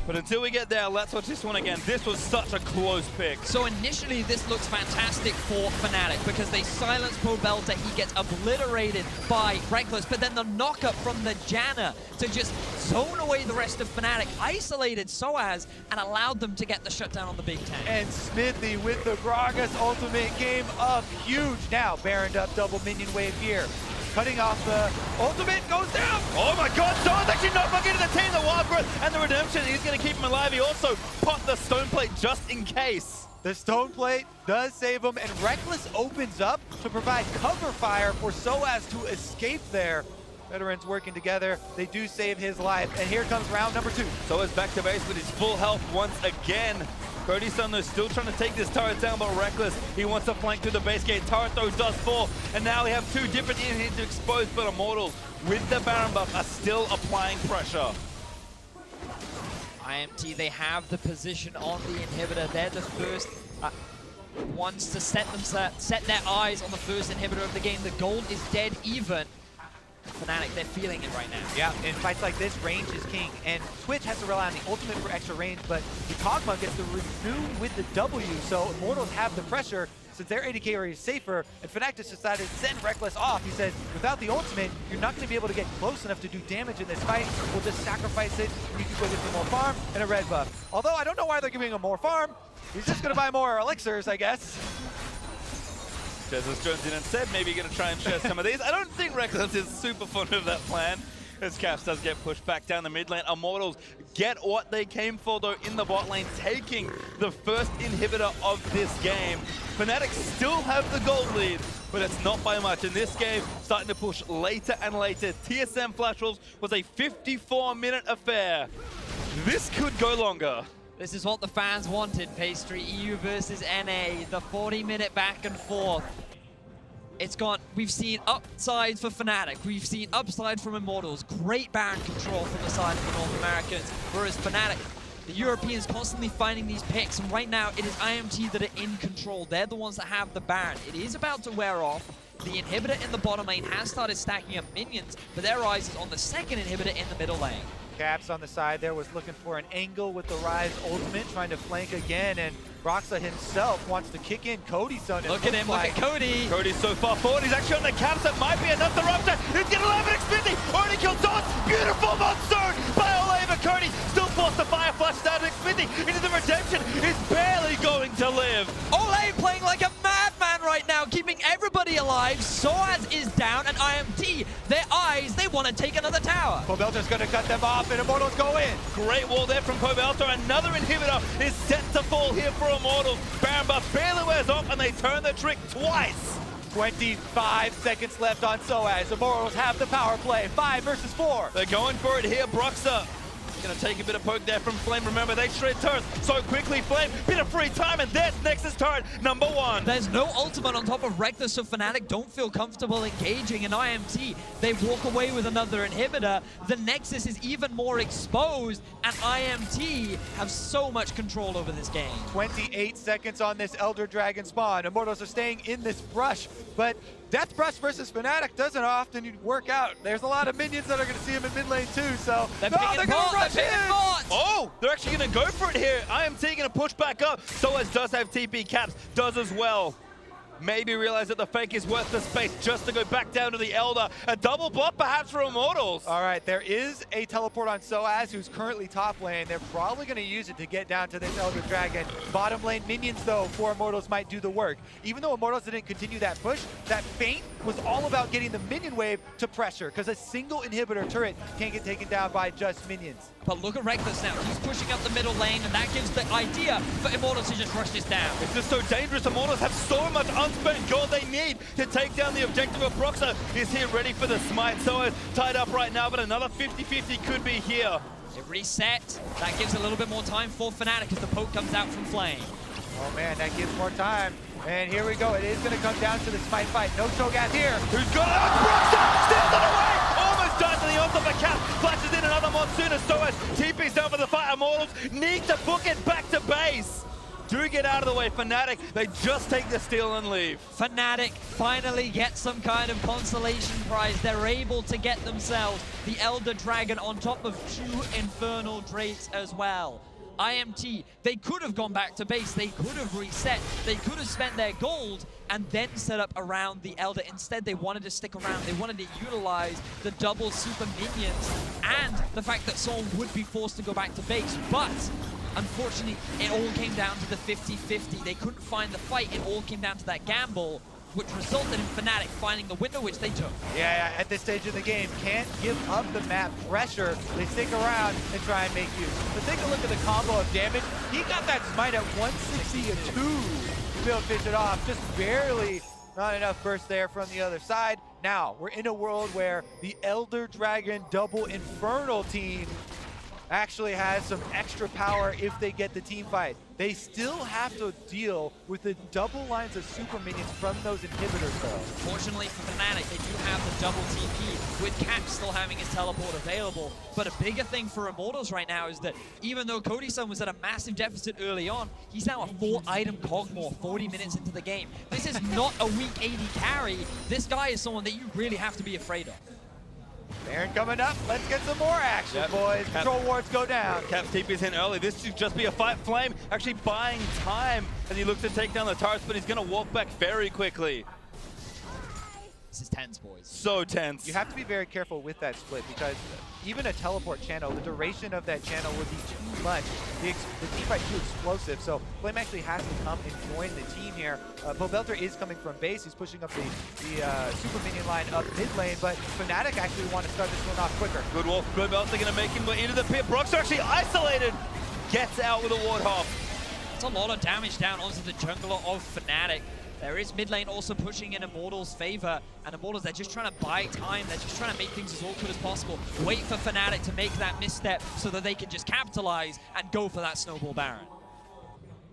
But until we get there, let's watch this one again. This was such a close pick. So initially, this looks fantastic for Fnatic because they silence Pobelter. He gets obliterated by Rekkles, but then the knockup from the Janna to just zone away the rest of Fnatic isolated sOAZ and allowed them to get the shutdown on the big tank. And Xmithie with the Gragas ultimate came up huge. Now Baroned up double minion wave here. Cutting off the ultimate, goes down. Oh my god, sOAZ actually not back into the team. The wild growth and the redemption. He's going to keep him alive. He also popped the stone plate just in case. The stone plate does save him, and Rekkles opens up to provide cover fire for sOAZ to escape there. Veterans working together. They do save his life, and here comes round number 2. sOAZ back to base with his full health once again. Cody Sun is still trying to take this turret down, but Rekkles, he wants to flank through the base gate. Turret though does fall, and now we have 2 different inhibitors to expose, but Immortals with the Baron buff are still applying pressure. IMT, they have the position on the inhibitor. They're the first ones to set their eyes on the first inhibitor of the game. The gold is dead even. Fnatic, they're feeling it right now. Yeah, in fights like this, range is king, and Twitch has to rely on the ultimate for extra range, but the Kog'Maw gets to renew with the W, so Immortals have the pressure since their AD carry is safer, and Fnatic just decided to send Rekkles off. He says, without the ultimate, you're not going to be able to get close enough to do damage in this fight. We'll just sacrifice it, and you can go get some more farm and a red buff. Although I don't know why they're giving him more farm. He's just going to buy more elixirs, I guess. Jesiz joins in and said maybe going to try and share some of these. I don't think Rekkles is super fond of that plan, as Caps does get pushed back down the mid lane. Immortals get what they came for though in the bot lane, taking the first inhibitor of this game. Fnatic still have the gold lead, but it's not by much. In this game, starting to push later and later. TSM Flash Wolves was a 54-minute affair. This could go longer. This is what the fans wanted, Pastry. EU versus NA, the 40-minute back and forth. It's gone. We've seen upsides for Fnatic. We've seen upside from Immortals. Great Baron control from the side of the North Americans. Whereas Fnatic, the Europeans constantly finding these picks. And right now, it is IMT that are in control. They're the ones that have the Baron. It is about to wear off. The inhibitor in the bottom lane has started stacking up minions, but their Ryze is on the second inhibitor in the middle lane. Caps on the side there was looking for an angle with the Ryze ultimate, trying to flank again, and Broxah himself wants to kick in Cody Sun. Look at him, look at Cody. Cody's so far forward, he's actually on the Caps. That might be enough to rupture. He's going to live in Xmithie. Already killed sOAZ. Beautiful monster by Olleh, but Cody still forced the fire flash down to Xmithie into the redemption. Is barely going to live. Olleh playing like a madman right now, keeping everybody already alive. sOAZ is down, and IMT, their eyes, they want to take another tower. Pobelter's going to cut them off, and Immortals go in. Great wall there from Pobelter. Another inhibitor is set to fall here for Immortals. Baron buff barely wears off, and they turn the trick twice. 25 seconds left on sOAZ. Immortals have the power play. 5 versus 4. They're going for it here. Broxah gonna take a bit of poke there from Flame. Remember, they shred turrets so quickly. Flame, bit of free time, and there's Nexus turret number 1. There's no ultimate on top of Rekkles, so Fnatic don't feel comfortable engaging in IMT. They walk away with another inhibitor. The Nexus is even more exposed, and IMT have so much control over this game. 28 seconds on this Elder Dragon spawn. Immortals are staying in this brush, but Death Brush versus Fnatic doesn't often work out. There's a lot of minions that are going to see him in mid lane too, so they're going to rush in. Oh, they're actually going to go for it here. IMT going to push back up. sOAZ does have TP caps, does as well. Maybe realize that the fake is worth the space just to go back down to the Elder. A double block perhaps for Immortals. All right, there is a teleport on sOAZ, who's currently top lane. They're probably going to use it to get down to this Elder Dragon. Bottom lane minions, though, for Immortals might do the work. Even though Immortals didn't continue that push, that feint was all about getting the minion wave to pressure, because a single inhibitor turret can't get taken down by just minions. But look at Rekkles now. He's pushing up the middle lane, and that gives the idea for Immortals to just rush this down. It's just so dangerous. Immortals have so much unspent gold they need to take down the objective of Broxah. Is here ready for the smite. sOAZ tied up right now, but another 50-50 could be here. It reset. That gives a little bit more time for Fnatic as the poke comes out from Flame. Oh man, that gives more time. And here we go. It is going to come down to the smite fight. No Cho'Gath here. Who's got it? Broxah steals it away! Almost died to the ult of the cap. Flashes in another monsoon as sOAZ TP's down for the fight. Immortals need to book it back to base. Do get out of the way. Fnatic, they just take the steal and leave. Fnatic finally get some kind of consolation prize. They're able to get themselves the Elder Dragon on top of 2 Infernal Drakes as well. IMT, they could have gone back to base, they could have reset, they could have spent their gold and then set up around the Elder. Instead, they wanted to stick around, they wanted to utilize the double super minions and the fact that someone would be forced to go back to base. But unfortunately, it all came down to the 50-50. They couldn't find the fight, it all came down to that gamble, which resulted in Fnatic finding the window, which they took. Yeah, at this stage of the game, can't give up the map pressure. They stick around and try and make use. But take a look at the combo of damage. He got that smite at 160 and 2 to be able to finish it off. Just barely, not enough burst there from the other side. Now, we're in a world where the Elder Dragon double Infernal team actually has some extra power if they get the team fight. They still have to deal with the double lines of super minions from those inhibitors though. Fortunately for Fnatic, they do have the double TP, with Cap still having his teleport available. But a bigger thing for Immortals right now is that even though Cody Sun was at a massive deficit early on, he's now a 4-item Kog'Maw 40 minutes into the game. This is not a weak AD carry. This guy is someone that you really have to be afraid of. Baron coming up. Let's get some more action, boys. Control wards go down. Cap's TP's in early. This should just be a fight. Flame actually buying time as he looks to take down the turrets, but he's going to walk back very quickly. This is tense, boys. So tense. You have to be very careful with that split because even a teleport channel, the duration of that channel would be too much. The team fight too explosive, so Flame actually has to come and join the team here. Pobelter is coming from base. He's pushing up the super minion line up mid lane, but Fnatic actually want to start this one off quicker. Good wolf. Pobelter going to make him into the pit. Broxah actually isolated. Gets out with a Warthog. It's a lot of damage down onto the jungler of Fnatic. There is mid lane also pushing in Immortals' favor, and Immortals, they're just trying to buy time. They're just trying to make things as awkward as possible. Wait for Fnatic to make that misstep so that they can just capitalize and go for that Snowball Baron.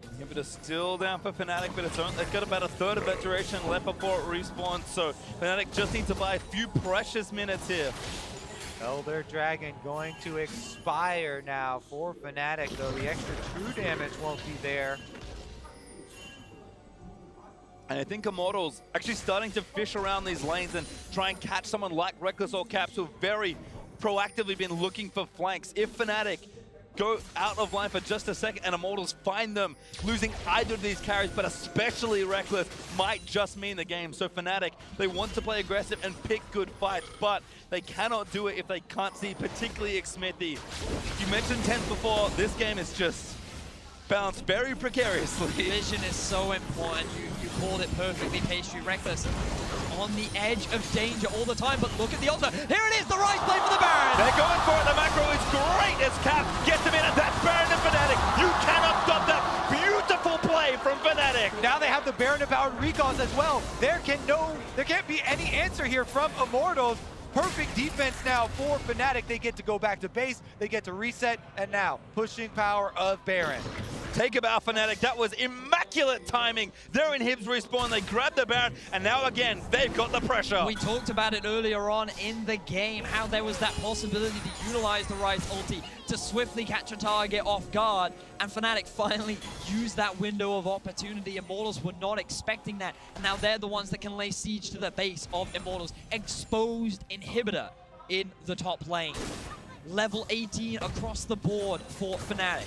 Inhibitor still down for Fnatic, but they've got about a third of that duration left before it respawns, so Fnatic just need to buy a few precious minutes here. Elder Dragon going to expire now for Fnatic, though the extra true damage won't be there. And I think Immortals actually starting to fish around these lanes and try and catch someone like Rekkles or Caps who have very proactively been looking for flanks. If Fnatic go out of line for just a second and Immortals find them, losing either of these carries, but especially Rekkles, might just mean the game. So Fnatic, they want to play aggressive and pick good fights, but they cannot do it if they can't see particularly Xmithie. You mentioned tense before, this game is just balanced very precariously. Vision is so important. You called it perfectly, Pastry. Rekkles on the edge of danger all the time, but look at the ultimate. Here it is, the right play for the Baron. They're going for it. The macro is great as Cap gets him in, and that's Baron and Fnatic. You cannot stop that beautiful play from Fnatic. Now they have the Baron empowered recalls as well. There can't be any answer here from Immortals. Perfect defense now for Fnatic. They get to go back to base, they get to reset, and now pushing power of Baron. Take about Fnatic. That was immaculate timing. They're in Hibs respawn. They grab the Baron, and now again, they've got the pressure. We talked about it earlier on in the game, how there was that possibility to utilize the Ryze ulti to swiftly catch a target off guard, and Fnatic finally used that window of opportunity. Immortals were not expecting that, and now they're the ones that can lay siege to the base of Immortals. Exposed inhibitor in the top lane. Level 18 across the board for Fnatic.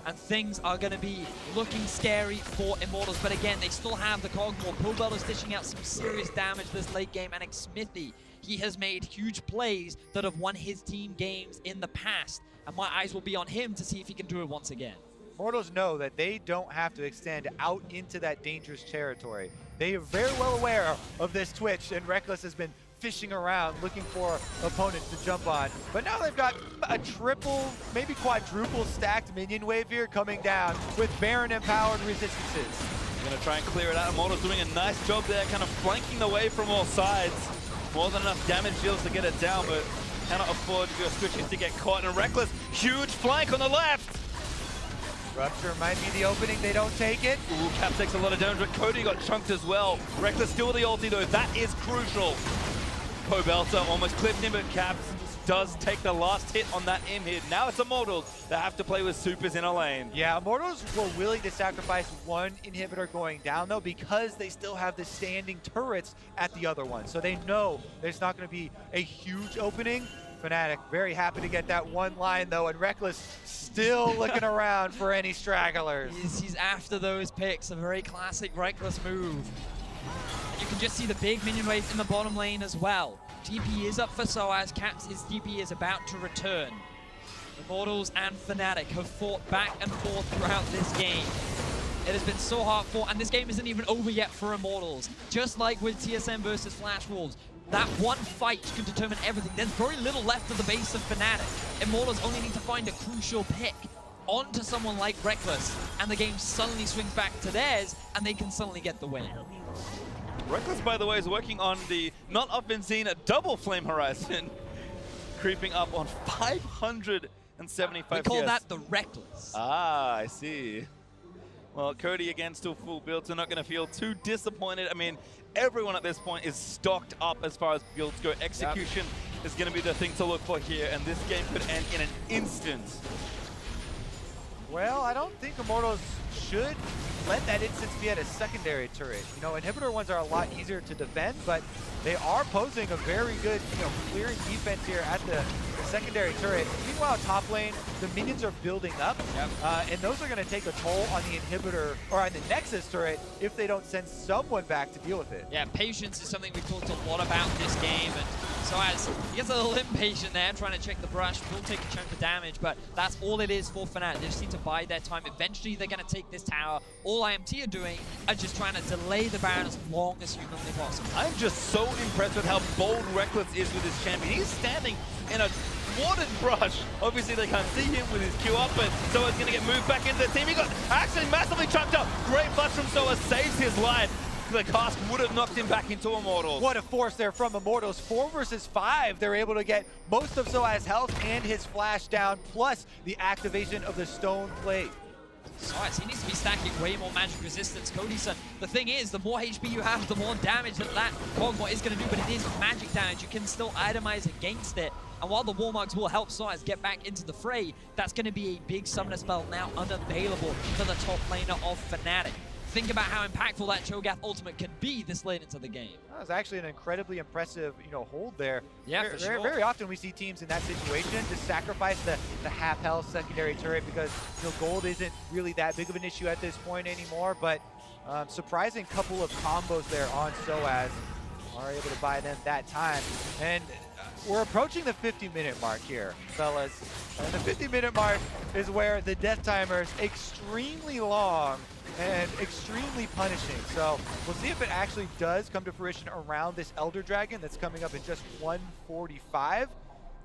And things are going to be looking scary for Immortals. But again, they still have the Kog'Maw. Pobelter's dishing out some serious damage this late game. And Xmithie, he has made huge plays that have won his team games in the past. And my eyes will be on him to see if he can do it once again. Immortals know that they don't have to extend out into that dangerous territory. They are very well aware of this Twitch, and Rekkles has been fishing around looking for opponents to jump on. But now they've got a triple, maybe quadruple stacked minion wave here coming down with Baron empowered resistances. They're gonna try and clear it out. Immortals doing a nice job there, kind of flanking the way from all sides. More than enough damage deals to get it down, but cannot afford to do a switching to get caught. And Rekkles, huge flank on the left. Rupture might be the opening, they don't take it. Ooh, Cap takes a lot of damage, but Cody got chunked as well. Rekkles still with the ulti though, that is crucial. Pobelter almost clipped him, but Cap does take the last hit on that hit. Now it's Immortals that have to play with supers in a lane. Yeah, Immortals were willing to sacrifice one inhibitor going down though, because they still have the standing turrets at the other one. So they know there's not going to be a huge opening. Fnatic very happy to get that one line though, and Rekkles still looking around for any stragglers. He's after those picks, a very classic Rekkles move. You can just see the big minion wave in the bottom lane as well. TP is up for sOAZ. Cap's his TP is about to return. Immortals and Fnatic have fought back and forth throughout this game. It has been so hard fought, and this game isn't even over yet for Immortals. Just like with TSM versus Flash Wolves, that one fight could determine everything. There's very little left of the base of Fnatic. Immortals only need to find a crucial pick onto someone like Rekkles, and the game suddenly swings back to theirs, and they can suddenly get the win. Rekkles, by the way, is working on the not often seen double flame horizon, creeping up on 575. We call that the Rekkles. Ah, I see. Well, Cody again still full build, so not going to feel too disappointed. I mean, everyone at this point is stocked up as far as builds go. Execution is going to be the thing to look for here, and this game could end in an instant. Well, I don't think Immortals should let that instance be at a secondary turret. You know, inhibitor ones are a lot easier to defend, but they are posing a very good, clearing defense here at the secondary turret. Meanwhile, top lane, the minions are building up, and those are going to take a toll on the inhibitor, or on the Nexus turret, if they don't send someone back to deal with it. Yeah, patience is something we've talked a lot about this game, and sOAZ gets a little impatient there, trying to check the brush, will take a chunk of damage, but that's all it is for Fnatic. They just need to bide their time. Eventually, they're going to take this tower. All IMT are doing are just trying to delay the Baron as long as humanly possible. I'm just so impressed with how bold Rekkles is with his champion. He's standing in a watered brush. Obviously, they can't see him with his Q up, but sOAZ going to get moved back into the team. He got actually massively chunked up. Great flash from sOAZ, saves his life. The cast would have knocked him back into Immortals. What a force there from Immortals. 4 versus 5. They're able to get most of sOAZ's health and his flash down, plus the activation of the stone plate. sOAZ, he needs to be stacking way more magic resistance. Cody Sun, the thing is, the more HP you have, the more damage that Kog'Maw is going to do, but it is magic damage. You can still itemize against it. And while the Warmugs will help sOAZ get back into the fray, that's going to be a big summoner spell now unavailable for the top laner of Fnatic. Think about how impactful that Cho'Gath ultimate can be this late into the game. That was actually an incredibly impressive, hold there. Yeah, for sure. Very often we see teams in that situation just sacrifice the half health secondary turret because gold isn't really that big of an issue at this point anymore. But surprising couple of combos there on sOAZ are able to buy them that time. And we're approaching the 50-minute mark here, fellas. And the 50-minute mark is where the death timer is extremely long and extremely punishing. So we'll see if it actually does come to fruition around this Elder Dragon that's coming up in just 1:45.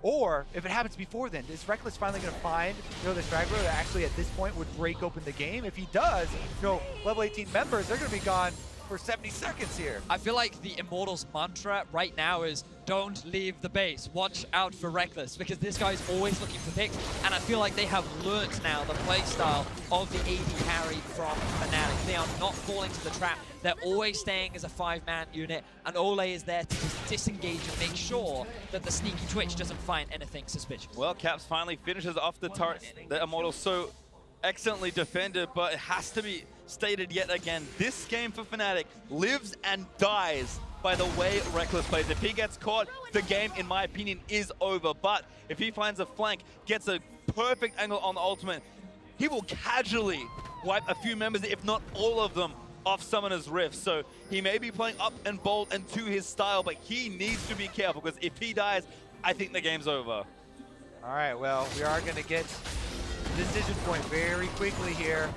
Or if it happens before then, is Rekkles finally going to find this Straggler that actually at this point would break open the game? If he does, level 18 members, they're going to be gone for 70 seconds here. I feel like the Immortals mantra right now is don't leave the base. Watch out for Rekkles, because this guy's always looking for picks, and I feel like they have learnt now the playstyle of the AD carry from Fnatic. They are not falling to the trap. They're always staying as a 5-man unit, and Olleh is there to just disengage and make sure that the sneaky Twitch doesn't find anything suspicious. Well, Caps finally finishes off the turret. The Immortals so excellently defended, but it has to be stated yet again, this game for Fnatic lives and dies by the way Rekkles plays. If he gets caught, the game, in my opinion, is over. But if he finds a flank, gets a perfect angle on the ultimate, he will casually wipe a few members, if not all of them, off Summoner's Rift. So he may be playing up and bold and to his style, but he needs to be careful, because if he dies, I think the game's over. All right, well, we are going to get the decision point very quickly here.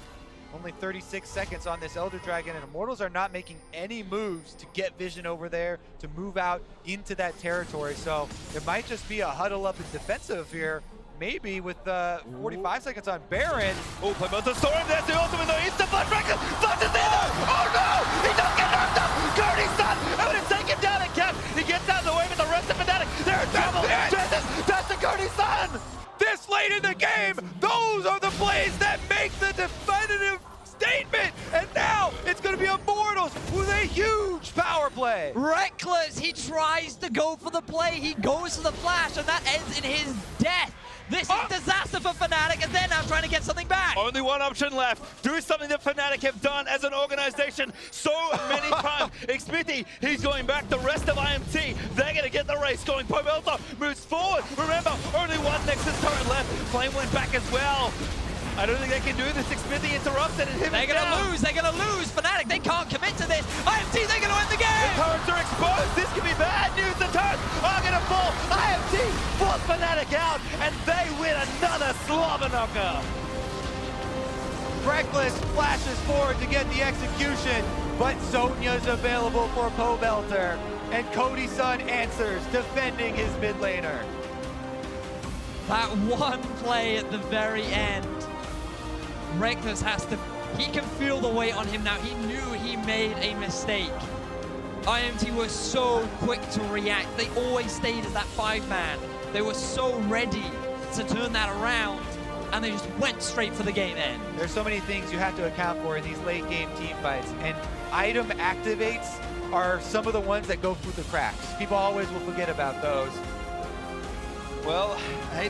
Only 36 seconds on this Elder Dragon, and Immortals are not making any moves to get vision over there, to move out into that territory. So it might just be a huddle up and defensive here, maybe with 45 seconds on Baron. Oh, Pobelter Storm, there's the ultimate, though. Insta flash, Rekkles flashes in there! Oh no! He does get knocked up! Cody Sun, able to take him down and cap. He gets out of the way with the rest of Fnatic. They're in trouble! Jesiz, that's the Cody Sun! This late in the game, those are the plays that make the definitive statement. And now it's going to be Immortals with a huge power play. Rekkles, he tries to go for the play, he goes for the flash, and that ends in his death. This is disaster for Fnatic, and they're now trying to get something back. Only one option left. Do something that Fnatic have done as an organization so many times. Xmithie, he's going back. The rest of IMT, they're going to get the race going. Pobelter moves forward. Remember, only one Nexus turret left. Flame went back as well. I don't think they can do this. Xmithie interrupted and him. They're going to lose. They're going to lose. Fnatic, they can't commit to this. IMT, they're going to win the game. The turrets are exposed. This could be bad news. The turrets are going to fall. IMT force Fnatic out, and they win another slobber knocker. Rekkles flashes forward to get the execution, but Sonya's available for Pobelter, and Cody Sun answers, defending his mid laner. That one play at the very end, Rekkles has to, he can feel the weight on him now. He knew he made a mistake. IMT was so quick to react. They always stayed as that 5-man. They were so ready to turn that around, and they just went straight for the game end. There's so many things you have to account for in these late game team fights, and item activates are some of the ones that go through the cracks. People always will forget about those. Well, hey,